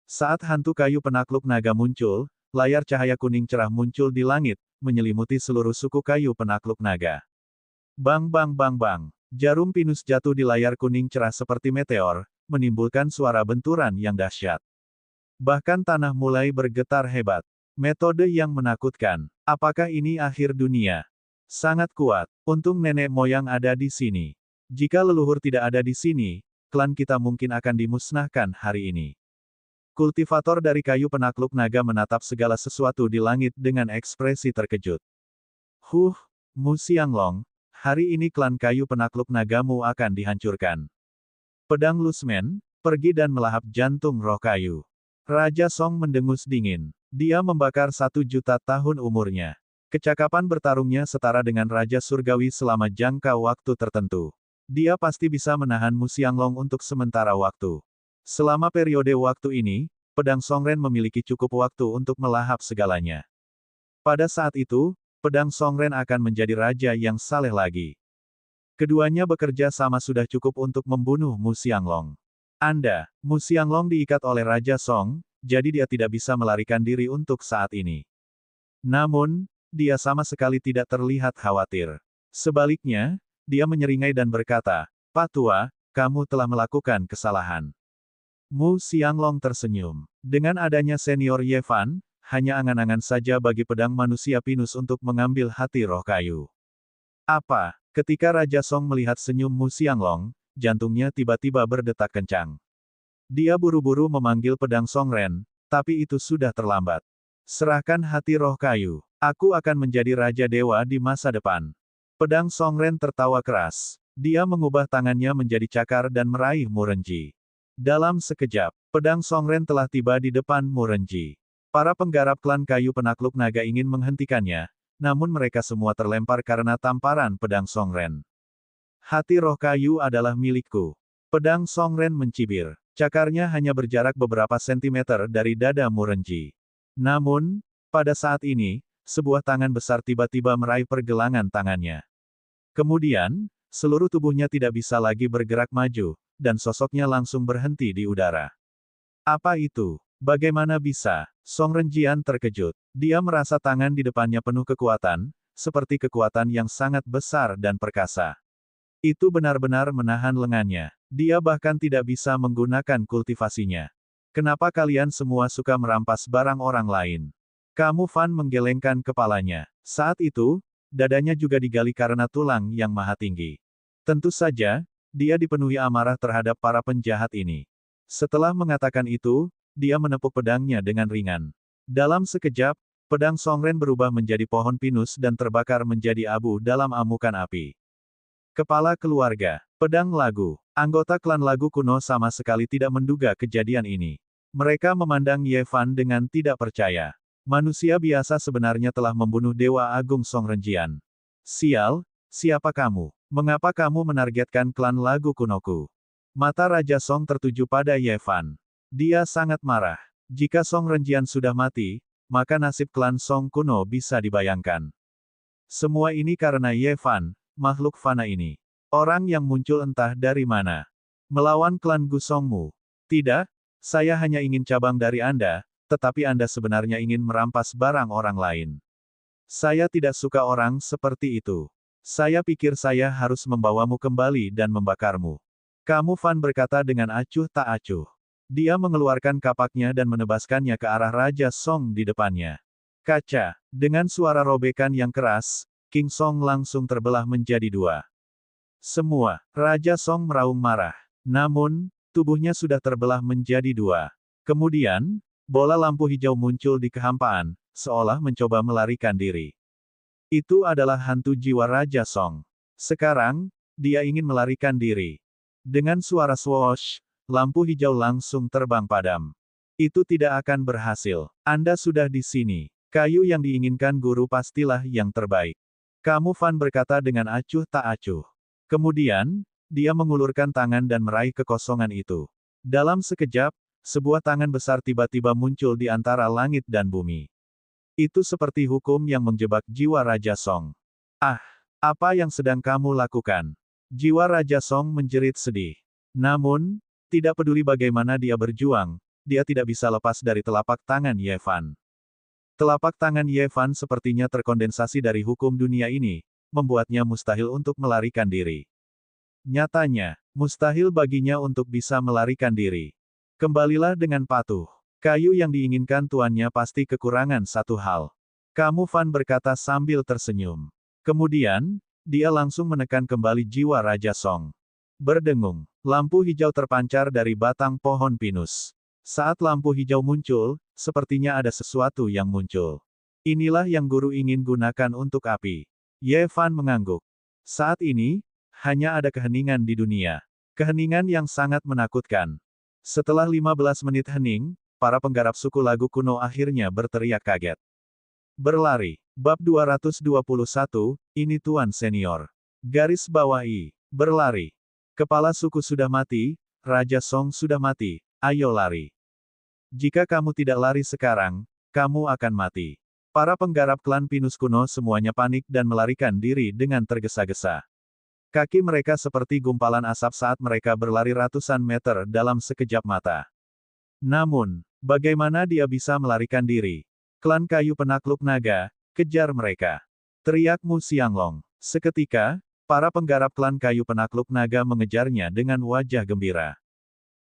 Saat hantu kayu penakluk naga muncul, layar cahaya kuning cerah muncul di langit, menyelimuti seluruh suku kayu penakluk naga. Bang bang bang bang. Jarum pinus jatuh di layar kuning cerah seperti meteor, menimbulkan suara benturan yang dahsyat. Bahkan tanah mulai bergetar hebat. Metode yang menakutkan. Apakah ini akhir dunia? Sangat kuat. Untung nenek moyang ada di sini. Jika leluhur tidak ada di sini, klan kita mungkin akan dimusnahkan hari ini. Kultivator dari kayu penakluk naga menatap segala sesuatu di langit dengan ekspresi terkejut. Mu Xianglong, hari ini klan kayu penakluk nagamu akan dihancurkan. Pedang Lusmen, pergi dan melahap jantung roh kayu. Raja Song mendengus dingin. Dia membakar 1.000.000 tahun umurnya. Kecakapan bertarungnya setara dengan Raja Surgawi selama jangka waktu tertentu. Dia pasti bisa menahan Mu Xianglong untuk sementara waktu. Selama periode waktu ini, pedang Songren memiliki cukup waktu untuk melahap segalanya. Pada saat itu, pedang Songren akan menjadi raja yang saleh lagi. Keduanya bekerja sama sudah cukup untuk membunuh Mu Xianglong. Mu Xianglong diikat oleh Raja Song, jadi dia tidak bisa melarikan diri untuk saat ini. Namun, dia sama sekali tidak terlihat khawatir. Sebaliknya, dia menyeringai dan berkata, "Pak Tua, kamu telah melakukan kesalahan." Mu Xianglong tersenyum. Dengan adanya senior Ye Fan, hanya angan-angan saja bagi pedang manusia pinus untuk mengambil hati roh kayu. Apa? Ketika Raja Song melihat senyum Mu Xianglong, jantungnya tiba-tiba berdetak kencang. Dia buru-buru memanggil pedang Songren, tapi itu sudah terlambat. Serahkan hati roh kayu. Aku akan menjadi Raja Dewa di masa depan. Pedang Songren tertawa keras. Dia mengubah tangannya menjadi cakar dan meraih Murenji. Dalam sekejap, pedang Songren telah tiba di depan Murenji. Para penggarap klan kayu penakluk naga ingin menghentikannya, namun mereka semua terlempar karena tamparan pedang Songren. Hati roh kayu adalah milikku. Pedang Songren mencibir. Cakarnya hanya berjarak beberapa sentimeter dari dada Murenji. Namun, pada saat ini, sebuah tangan besar tiba-tiba meraih pergelangan tangannya. Kemudian, seluruh tubuhnya tidak bisa lagi bergerak maju, dan sosoknya langsung berhenti di udara. Apa itu? Bagaimana bisa? Song Renjian terkejut. Dia merasa tangan di depannya penuh kekuatan, seperti kekuatan yang sangat besar dan perkasa. Itu benar-benar menahan lengannya. Dia bahkan tidak bisa menggunakan kultivasinya. Kenapa kalian semua suka merampas barang orang lain? Kamu Fan menggelengkan kepalanya. Saat itu, dadanya juga digali karena tulang yang maha tinggi. Tentu saja, dia dipenuhi amarah terhadap para penjahat ini. Setelah mengatakan itu, dia menepuk pedangnya dengan ringan. Dalam sekejap, pedang Songren berubah menjadi pohon pinus dan terbakar menjadi abu dalam amukan api. Kepala keluarga, pedang lagu. Anggota klan lagu kuno sama sekali tidak menduga kejadian ini. Mereka memandang Ye Fan dengan tidak percaya. Manusia biasa sebenarnya telah membunuh Dewa Agung Song Renjian. Sial, siapa kamu? Mengapa kamu menargetkan klan lagu kunoku? Mata Raja Song tertuju pada Ye Fan. Dia sangat marah. Jika Song Renjian sudah mati, maka nasib klan Song kuno bisa dibayangkan. Semua ini karena Ye Fan, makhluk fana ini. Orang yang muncul entah dari mana. Melawan klan Gusongmu. Tidak, saya hanya ingin cabang dari Anda, tetapi Anda sebenarnya ingin merampas barang orang lain. Saya tidak suka orang seperti itu. Saya pikir saya harus membawamu kembali dan membakarmu. Kamu Fan berkata dengan acuh tak acuh. Dia mengeluarkan kapaknya dan menebaskannya ke arah Raja Song di depannya. Kaca. Dengan suara robekan yang keras, King Song langsung terbelah menjadi dua. Semua, Raja Song meraung marah. Namun, tubuhnya sudah terbelah menjadi dua. Kemudian, bola lampu hijau muncul di kehampaan, seolah mencoba melarikan diri. Itu adalah hantu jiwa Raja Song. Sekarang, dia ingin melarikan diri. Dengan suara swoosh, lampu hijau langsung terbang padam. Itu tidak akan berhasil. Anda sudah di sini. Kayu yang diinginkan guru pastilah yang terbaik. Kamu Fan berkata dengan acuh tak acuh. Kemudian, dia mengulurkan tangan dan meraih kekosongan itu. Dalam sekejap, sebuah tangan besar tiba-tiba muncul di antara langit dan bumi. Itu seperti hukum yang menjebak jiwa Raja Song. Ah, apa yang sedang kamu lakukan? Jiwa Raja Song menjerit sedih. Namun, tidak peduli bagaimana dia berjuang, dia tidak bisa lepas dari telapak tangan Ye Fan. Telapak tangan Ye Fan sepertinya terkondensasi dari hukum dunia ini, membuatnya mustahil untuk melarikan diri. Nyatanya, mustahil baginya untuk bisa melarikan diri. Kembalilah dengan patuh. Kayu yang diinginkan tuannya pasti kekurangan satu hal. Kamu, Fan berkata sambil tersenyum. Kemudian, dia langsung menekan kembali jiwa Raja Song. Berdengung, lampu hijau terpancar dari batang pohon pinus. Saat lampu hijau muncul, sepertinya ada sesuatu yang muncul. Inilah yang guru ingin gunakan untuk api. Ye Fan mengangguk. Saat ini, hanya ada keheningan di dunia. Keheningan yang sangat menakutkan. Setelah 15 menit hening, para penggarap suku lagu kuno akhirnya berteriak kaget. Berlari. Bab 221, ini Tuan Senior. Garis bawahi. Berlari. Kepala suku sudah mati, Raja Song sudah mati, ayo lari. Jika kamu tidak lari sekarang, kamu akan mati. Para penggarap klan Pinus kuno semuanya panik dan melarikan diri dengan tergesa-gesa. Kaki mereka seperti gumpalan asap saat mereka berlari ratusan meter dalam sekejap mata. Namun, bagaimana dia bisa melarikan diri? Klan kayu penakluk naga, kejar mereka. Teriak Mu Xianglong. Seketika, para penggarap klan kayu penakluk naga mengejarnya dengan wajah gembira.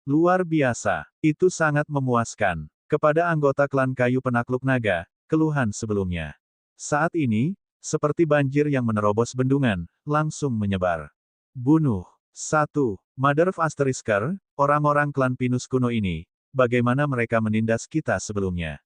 Luar biasa, itu sangat memuaskan. Kepada anggota klan kayu penakluk naga, keluhan sebelumnya. Saat ini, seperti banjir yang menerobos bendungan, langsung menyebar. Bunuh. 1. Mother of Asterisker, orang-orang klan Pinus kuno ini, bagaimana mereka menindas kita sebelumnya?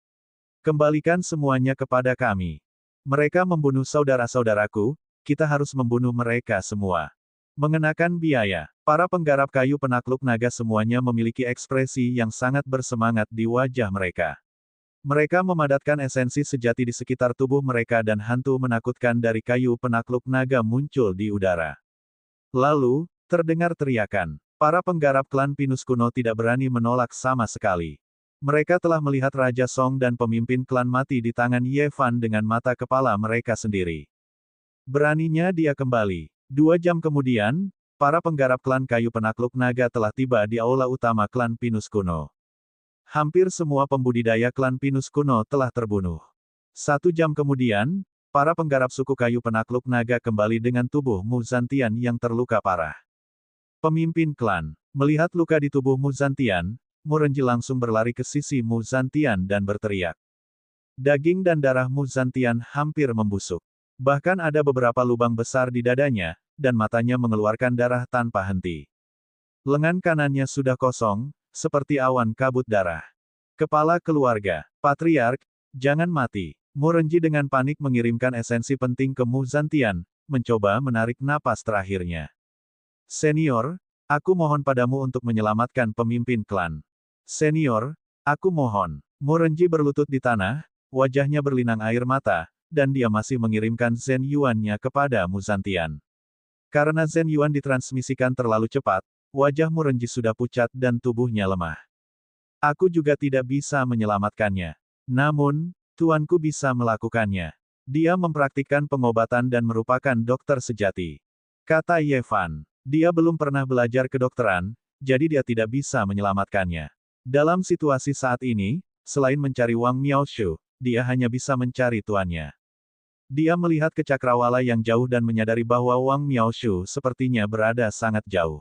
Kembalikan semuanya kepada kami. Mereka membunuh saudara-saudaraku, kita harus membunuh mereka semua. Mengenakan biaya, para penggarap kayu penakluk naga semuanya memiliki ekspresi yang sangat bersemangat di wajah mereka. Mereka memadatkan esensi sejati di sekitar tubuh mereka dan hantu menakutkan dari kayu penakluk naga muncul di udara. Lalu, terdengar teriakan. Para penggarap klan Pinus kuno tidak berani menolak sama sekali. Mereka telah melihat Raja Song dan pemimpin klan mati di tangan Ye Fan dengan mata kepala mereka sendiri. Beraninya dia kembali. 2 jam kemudian, para penggarap klan kayu penakluk naga telah tiba di aula utama klan Pinus kuno. Hampir semua pembudidaya klan Pinus kuno telah terbunuh. 1 jam kemudian, para penggarap suku kayu penakluk naga kembali dengan tubuh Mu Zantian yang terluka parah. Pemimpin klan, melihat luka di tubuh Mu Zantian, Mu Renji langsung berlari ke sisi Mu Zantian dan berteriak. Daging dan darah Mu Zantian hampir membusuk. Bahkan ada beberapa lubang besar di dadanya, dan matanya mengeluarkan darah tanpa henti. Lengan kanannya sudah kosong, seperti awan kabut darah. Kepala keluarga, Patriark, jangan mati. Mu Renji dengan panik mengirimkan esensi penting ke Mu Zantian, mencoba menarik napas terakhirnya. Senior, aku mohon padamu untuk menyelamatkan pemimpin klan. Senior, aku mohon. Mu Renji berlutut di tanah, wajahnya berlinang air mata, dan dia masih mengirimkan Zhen Yuan-nya kepada Mu Zantian. Karena Zhen Yuan ditransmisikan terlalu cepat, wajah Mu Renji sudah pucat dan tubuhnya lemah. Aku juga tidak bisa menyelamatkannya. Namun, tuanku bisa melakukannya. Dia mempraktikkan pengobatan dan merupakan dokter sejati. Kata Ye Fan. Dia belum pernah belajar kedokteran, jadi dia tidak bisa menyelamatkannya. Dalam situasi saat ini, selain mencari Wang Miaoshu, dia hanya bisa mencari tuannya. Dia melihat ke cakrawala yang jauh dan menyadari bahwa Wang Miaoshu sepertinya berada sangat jauh.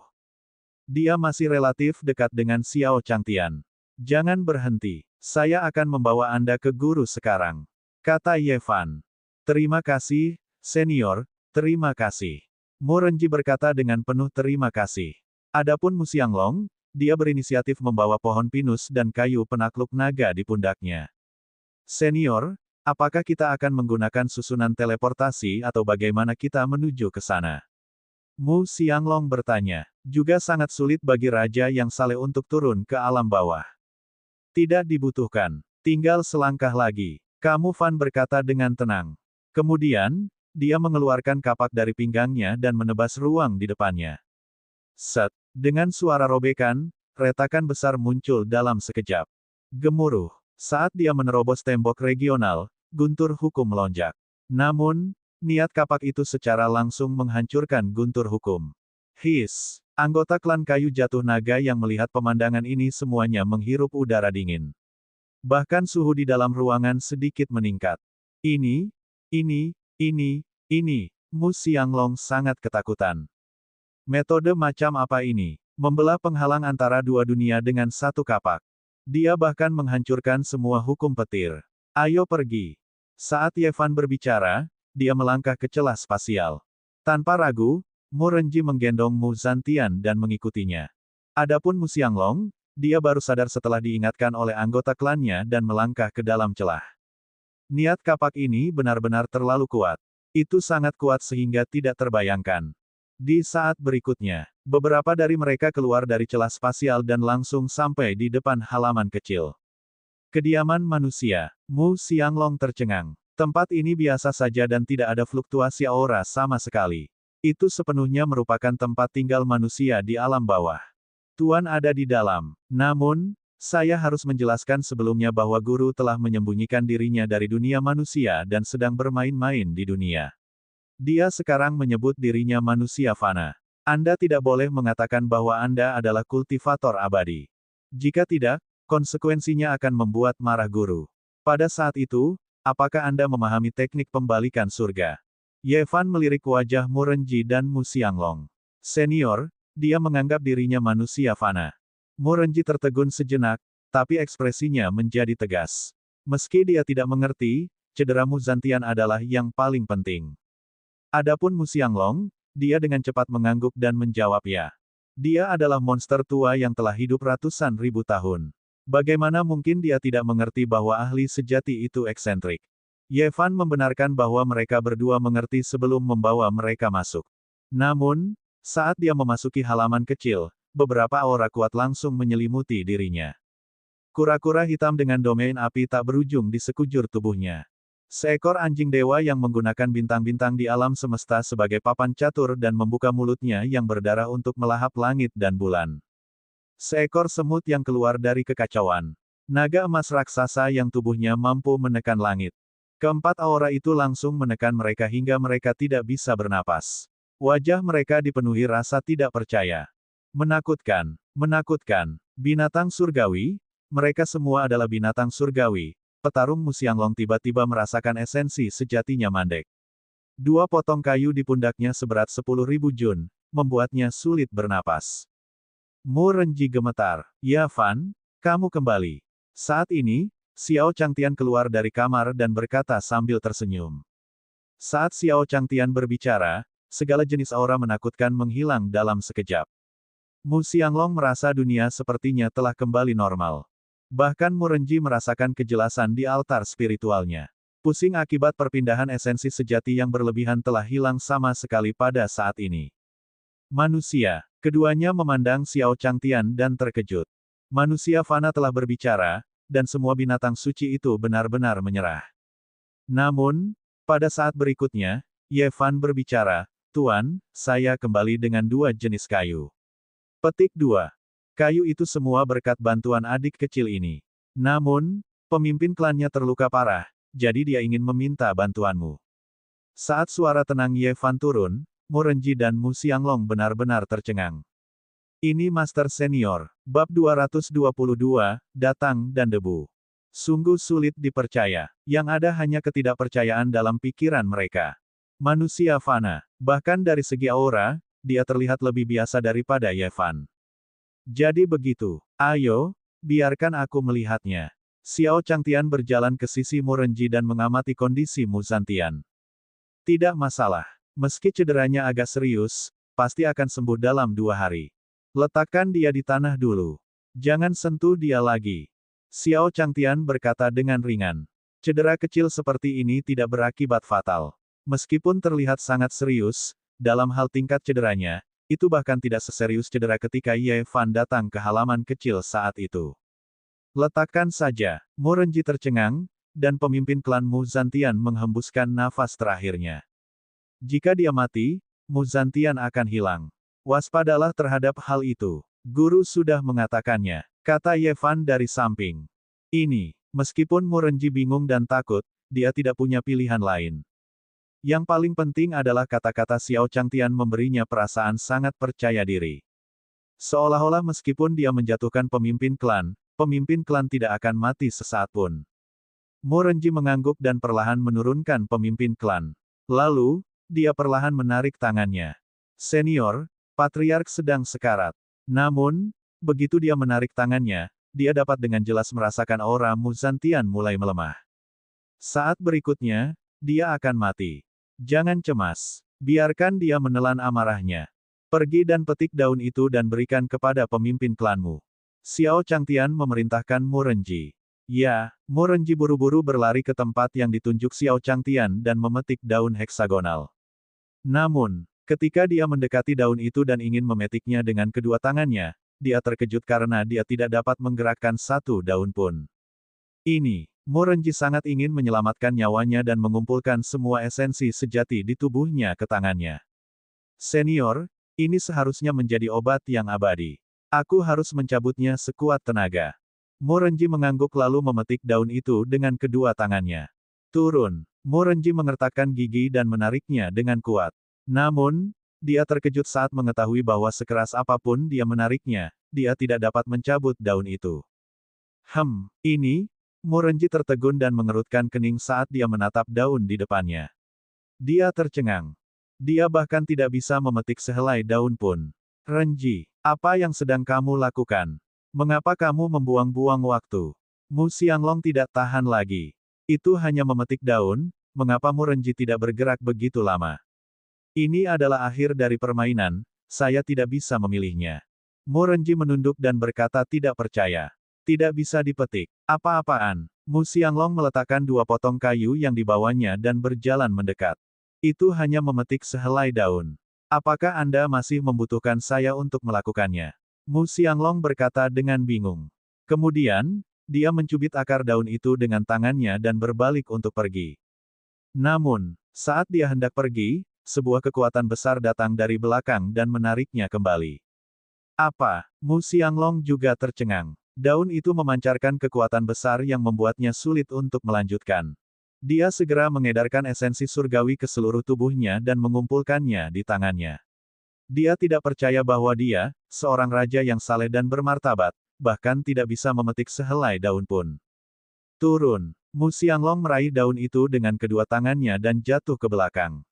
Dia masih relatif dekat dengan Xiao Changtian. Jangan berhenti, saya akan membawa Anda ke guru sekarang. Kata Ye Fan. Terima kasih, senior, terima kasih. Mu Renji berkata dengan penuh terima kasih. Adapun Mu Xianglong, dia berinisiatif membawa pohon pinus dan kayu penakluk naga di pundaknya. Senior, apakah kita akan menggunakan susunan teleportasi atau bagaimana kita menuju ke sana? Mu Xianglong bertanya. Juga sangat sulit bagi raja yang saleh untuk turun ke alam bawah. Tidak dibutuhkan. Tinggal selangkah lagi. Kamu, Fan berkata dengan tenang. Kemudian, dia mengeluarkan kapak dari pinggangnya dan menebas ruang di depannya. Set. Dengan suara robekan, retakan besar muncul dalam sekejap. Gemuruh. Saat dia menerobos tembok regional, guntur hukum melonjak. Namun, niat kapak itu secara langsung menghancurkan guntur hukum. His. Anggota klan kayu jatuh naga yang melihat pemandangan ini semuanya menghirup udara dingin. Bahkan suhu di dalam ruangan sedikit meningkat. Ini. Mu Xianglong sangat ketakutan. Metode macam apa ini? Membelah penghalang antara dua dunia dengan satu kapak. Dia bahkan menghancurkan semua hukum petir. Ayo pergi. Saat Ye Fan berbicara, dia melangkah ke celah spasial. Tanpa ragu, Mu Renji menggendong Mu Zantian dan mengikutinya. Adapun Mu Xianglong, dia baru sadar setelah diingatkan oleh anggota klannya dan melangkah ke dalam celah. Niat kapak ini benar-benar terlalu kuat. Itu sangat kuat sehingga tidak terbayangkan. Di saat berikutnya, beberapa dari mereka keluar dari celah spasial dan langsung sampai di depan halaman kecil. Kediaman manusia. Mu Xianglong tercengang. Tempat ini biasa saja dan tidak ada fluktuasi aura sama sekali. Itu sepenuhnya merupakan tempat tinggal manusia di alam bawah. Tuan ada di dalam. Namun, saya harus menjelaskan sebelumnya bahwa guru telah menyembunyikan dirinya dari dunia manusia dan sedang bermain-main di dunia. Dia sekarang menyebut dirinya manusia fana. Anda tidak boleh mengatakan bahwa Anda adalah kultivator abadi. Jika tidak, konsekuensinya akan membuat marah guru. Pada saat itu, apakah Anda memahami teknik pembalikan surga? Ye Fan melirik wajah Mu Renji dan Mu Xianglong. Senior, dia menganggap dirinya manusia fana. Mu Renji tertegun sejenak, tapi ekspresinya menjadi tegas. Meski dia tidak mengerti, cedera Mu Zantian adalah yang paling penting. Adapun Mu Xianglong, dia dengan cepat mengangguk dan menjawab ya. Dia adalah monster tua yang telah hidup ratusan ribu tahun. Bagaimana mungkin dia tidak mengerti bahwa ahli sejati itu eksentrik? Ye Fan membenarkan bahwa mereka berdua mengerti sebelum membawa mereka masuk. Namun, saat dia memasuki halaman kecil, beberapa aura kuat langsung menyelimuti dirinya. Kura-kura hitam dengan domain api tak berujung di sekujur tubuhnya. Seekor anjing dewa yang menggunakan bintang-bintang di alam semesta sebagai papan catur dan membuka mulutnya yang berdarah untuk melahap langit dan bulan. Seekor semut yang keluar dari kekacauan. Naga emas raksasa yang tubuhnya mampu menekan langit. Keempat aura itu langsung menekan mereka hingga mereka tidak bisa bernapas. Wajah mereka dipenuhi rasa tidak percaya. Menakutkan, menakutkan. Binatang surgawi, mereka semua adalah binatang surgawi. Petarung Mu Xianglong tiba-tiba merasakan esensi sejatinya mandek. Dua potong kayu di pundaknya seberat 10.000 jun, membuatnya sulit bernapas. Mu Renji gemetar. Ya Fan, kamu kembali. Saat ini, Xiao Changtian keluar dari kamar dan berkata sambil tersenyum. Saat Xiao Changtian berbicara, segala jenis aura menakutkan menghilang dalam sekejap. Mu Xianglong merasa dunia sepertinya telah kembali normal. Bahkan Mu Renji merasakan kejelasan di altar spiritualnya. Pusing akibat perpindahan esensi sejati yang berlebihan telah hilang sama sekali pada saat ini. Manusia. Keduanya memandang Xiao Changtian dan terkejut. Manusia fana telah berbicara, dan semua binatang suci itu benar-benar menyerah. Namun, pada saat berikutnya, Ye Fan berbicara, Tuan, saya kembali dengan dua jenis kayu. Petik 2. Kayu itu semua berkat bantuan adik kecil ini. Namun, pemimpin klannya terluka parah, jadi dia ingin meminta bantuanmu. Saat suara tenang Ye Fan turun, Mu Renji dan Mu Xianglong benar-benar tercengang. Ini Master Senior, bab 222, Datang dan Debu. Sungguh sulit dipercaya, yang ada hanya ketidakpercayaan dalam pikiran mereka. Manusia fana, bahkan dari segi aura, dia terlihat lebih biasa daripada Ye Fan. Jadi begitu, ayo, biarkan aku melihatnya. Xiao Changtian berjalan ke sisi Mu Renji dan mengamati kondisi Mu Zantian. Tidak masalah, meski cederanya agak serius, pasti akan sembuh dalam 2 hari. Letakkan dia di tanah dulu. Jangan sentuh dia lagi. Xiao Changtian berkata dengan ringan. Cedera kecil seperti ini tidak berakibat fatal. Meskipun terlihat sangat serius, dalam hal tingkat cederanya, itu bahkan tidak seserius cedera ketika Ye Fan datang ke halaman kecil saat itu. Letakkan saja. Mu Renji tercengang, dan pemimpin klan Mu Zantian menghembuskan nafas terakhirnya. Jika dia mati, Mu Zantian akan hilang. Waspadalah terhadap hal itu. Guru sudah mengatakannya, kata Ye Fan dari samping. Ini, meskipun Mu Renji bingung dan takut, dia tidak punya pilihan lain. Yang paling penting adalah kata-kata Xiao Changtian memberinya perasaan sangat percaya diri. Seolah-olah meskipun dia menjatuhkan pemimpin klan tidak akan mati sesaat pun. Mo Renji mengangguk dan perlahan menurunkan pemimpin klan. Lalu, dia perlahan menarik tangannya. Senior, Patriark sedang sekarat. Namun, begitu dia menarik tangannya, dia dapat dengan jelas merasakan aura Mu Zantian mulai melemah. Saat berikutnya, dia akan mati. Jangan cemas. Biarkan dia menelan amarahnya. Pergi dan petik daun itu dan berikan kepada pemimpin klanmu. Xiao Changtian memerintahkan Mo Renji. Ya, Mo Renji buru-buru berlari ke tempat yang ditunjuk Xiao Changtian dan memetik daun heksagonal. Namun, ketika dia mendekati daun itu dan ingin memetiknya dengan kedua tangannya, dia terkejut karena dia tidak dapat menggerakkan satu daun pun. Ini, Mo Renji sangat ingin menyelamatkan nyawanya dan mengumpulkan semua esensi sejati di tubuhnya ke tangannya. Senior, ini seharusnya menjadi obat yang abadi. Aku harus mencabutnya sekuat tenaga. Mo Renji mengangguk lalu memetik daun itu dengan kedua tangannya. Turun. Mo Renji mengertakkan gigi dan menariknya dengan kuat. Namun, dia terkejut saat mengetahui bahwa sekeras apapun dia menariknya, dia tidak dapat mencabut daun itu. Ini? Mo Renji tertegun dan mengerutkan kening saat dia menatap daun di depannya. Dia tercengang. Dia bahkan tidak bisa memetik sehelai daun pun. Renji, apa yang sedang kamu lakukan? Mengapa kamu membuang-buang waktu? Mu Xianglong tidak tahan lagi. Itu hanya memetik daun, mengapa Mu Renji tidak bergerak begitu lama? Ini adalah akhir dari permainan, saya tidak bisa memilihnya. Mu Renji menunduk dan berkata tidak percaya. Tidak bisa dipetik. Apa-apaan? Mu Xianglong meletakkan dua potong kayu yang dibawanya dan berjalan mendekat. Itu hanya memetik sehelai daun. Apakah Anda masih membutuhkan saya untuk melakukannya? Mu Xianglong berkata dengan bingung. Kemudian, dia mencubit akar daun itu dengan tangannya dan berbalik untuk pergi. Namun, saat dia hendak pergi, sebuah kekuatan besar datang dari belakang dan menariknya kembali. Apa? Mu Xianglong juga tercengang. Daun itu memancarkan kekuatan besar yang membuatnya sulit untuk melanjutkan. Dia segera mengedarkan esensi surgawi ke seluruh tubuhnya dan mengumpulkannya di tangannya. Dia tidak percaya bahwa dia, seorang raja yang saleh dan bermartabat, bahkan tidak bisa memetik sehelai daun pun. Turun. Mu Xianglong meraih daun itu dengan kedua tangannya dan jatuh ke belakang.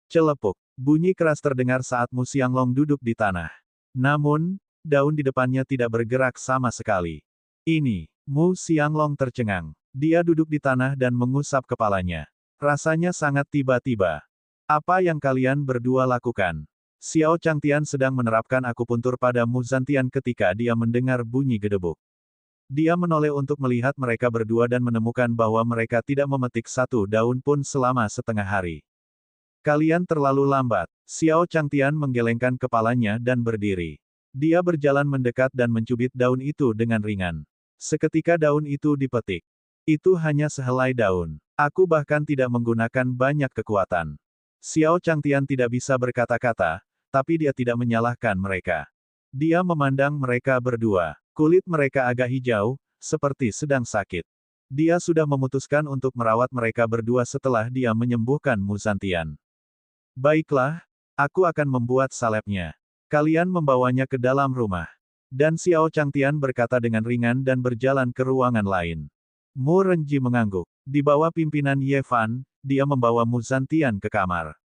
Celepuk. Bunyi keras terdengar saat Mu Xianglong duduk di tanah. Namun, daun di depannya tidak bergerak sama sekali. Ini, Mu Xianglong tercengang. Dia duduk di tanah dan mengusap kepalanya. Rasanya sangat tiba-tiba. Apa yang kalian berdua lakukan? Xiao Changtian sedang menerapkan akupuntur pada Mu Zantian ketika dia mendengar bunyi gedebuk. Dia menoleh untuk melihat mereka berdua dan menemukan bahwa mereka tidak memetik satu daun pun selama setengah hari. Kalian terlalu lambat. Xiao Changtian menggelengkan kepalanya dan berdiri. Dia berjalan mendekat dan mencubit daun itu dengan ringan. Seketika daun itu dipetik. Itu hanya sehelai daun. Aku bahkan tidak menggunakan banyak kekuatan. Xiao Changtian tidak bisa berkata-kata, tapi dia tidak menyalahkan mereka. Dia memandang mereka berdua. Kulit mereka agak hijau, seperti sedang sakit. Dia sudah memutuskan untuk merawat mereka berdua setelah dia menyembuhkan Mu Zantian. Baiklah, aku akan membuat salepnya. Kalian membawanya ke dalam rumah. Dan Xiao Changtian berkata dengan ringan dan berjalan ke ruangan lain. Mo Renji mengangguk. Di bawah pimpinan Ye Fan, dia membawa Mu Zantian ke kamar.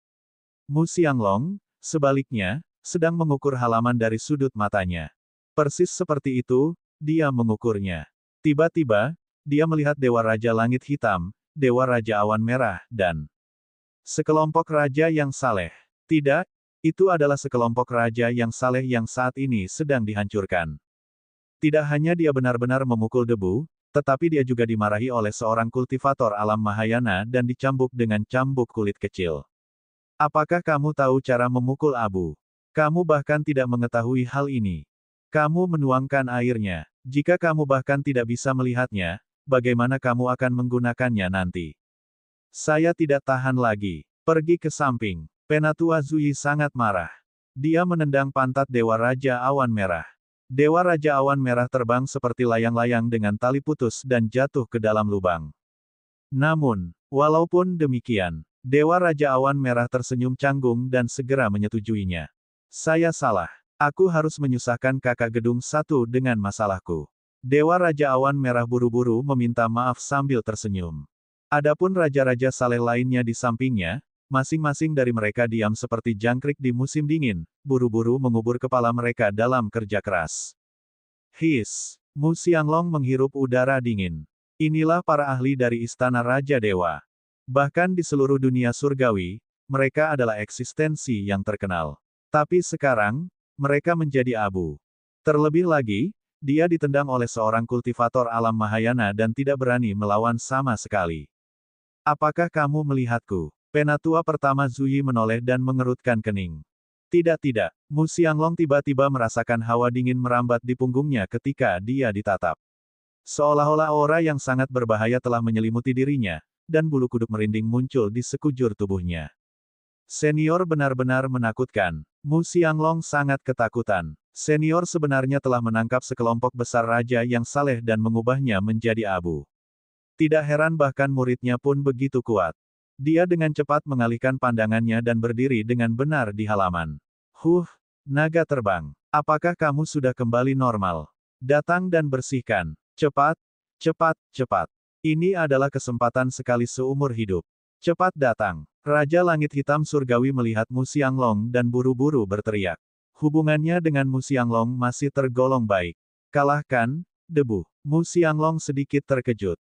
Mu Xianglong, sebaliknya, sedang mengukur halaman dari sudut matanya. Persis seperti itu, dia mengukurnya. Tiba-tiba, dia melihat Dewa Raja Langit Hitam, Dewa Raja Awan Merah, dan sekelompok raja yang saleh. Tidak, itu adalah sekelompok raja yang saleh yang saat ini sedang dihancurkan. Tidak hanya dia benar-benar memukul debu, tetapi dia juga dimarahi oleh seorang kultivator alam Mahayana dan dicambuk dengan cambuk kulit kecil. Apakah kamu tahu cara memukul abu? Kamu bahkan tidak mengetahui hal ini. Kamu menuangkan airnya. Jika kamu bahkan tidak bisa melihatnya, bagaimana kamu akan menggunakannya nanti? Saya tidak tahan lagi. Pergi ke samping. Penatua Zui sangat marah. Dia menendang pantat Dewa Raja Awan Merah. Dewa Raja Awan Merah terbang seperti layang-layang dengan tali putus dan jatuh ke dalam lubang. Namun, walaupun demikian, Dewa Raja Awan Merah tersenyum canggung dan segera menyetujuinya. Saya salah. Aku harus menyusahkan kakak gedung satu dengan masalahku. Dewa Raja Awan Merah buru-buru meminta maaf sambil tersenyum. Adapun raja-raja saleh lainnya di sampingnya, masing-masing dari mereka diam seperti jangkrik di musim dingin, buru-buru mengubur kepala mereka dalam kerja keras. His! Mu Xianglong menghirup udara dingin. Inilah para ahli dari Istana Raja Dewa. Bahkan di seluruh dunia surgawi, mereka adalah eksistensi yang terkenal. Tapi sekarang, mereka menjadi abu. Terlebih lagi, dia ditendang oleh seorang kultivator alam Mahayana dan tidak berani melawan sama sekali. Apakah kamu melihatku? Penatua pertama Zuyi menoleh dan mengerutkan kening. Tidak. Mu Xianglong tiba-tiba merasakan hawa dingin merambat di punggungnya ketika dia ditatap. Seolah-olah aura yang sangat berbahaya telah menyelimuti dirinya, dan bulu kuduk merinding muncul di sekujur tubuhnya. Senior benar-benar menakutkan. Mu Xianglong sangat ketakutan. Senior sebenarnya telah menangkap sekelompok besar raja yang saleh dan mengubahnya menjadi abu. Tidak heran bahkan muridnya pun begitu kuat. Dia dengan cepat mengalihkan pandangannya dan berdiri dengan benar di halaman. Naga terbang. Apakah kamu sudah kembali normal? Datang dan bersihkan. Cepat. Ini adalah kesempatan sekali seumur hidup. Cepat datang. Raja Langit Hitam Surgawi melihat Mu Xianglong dan buru-buru berteriak. Hubungannya dengan Mu Xianglong masih tergolong baik. Kalahkan, debu. Mu Xianglong sedikit terkejut.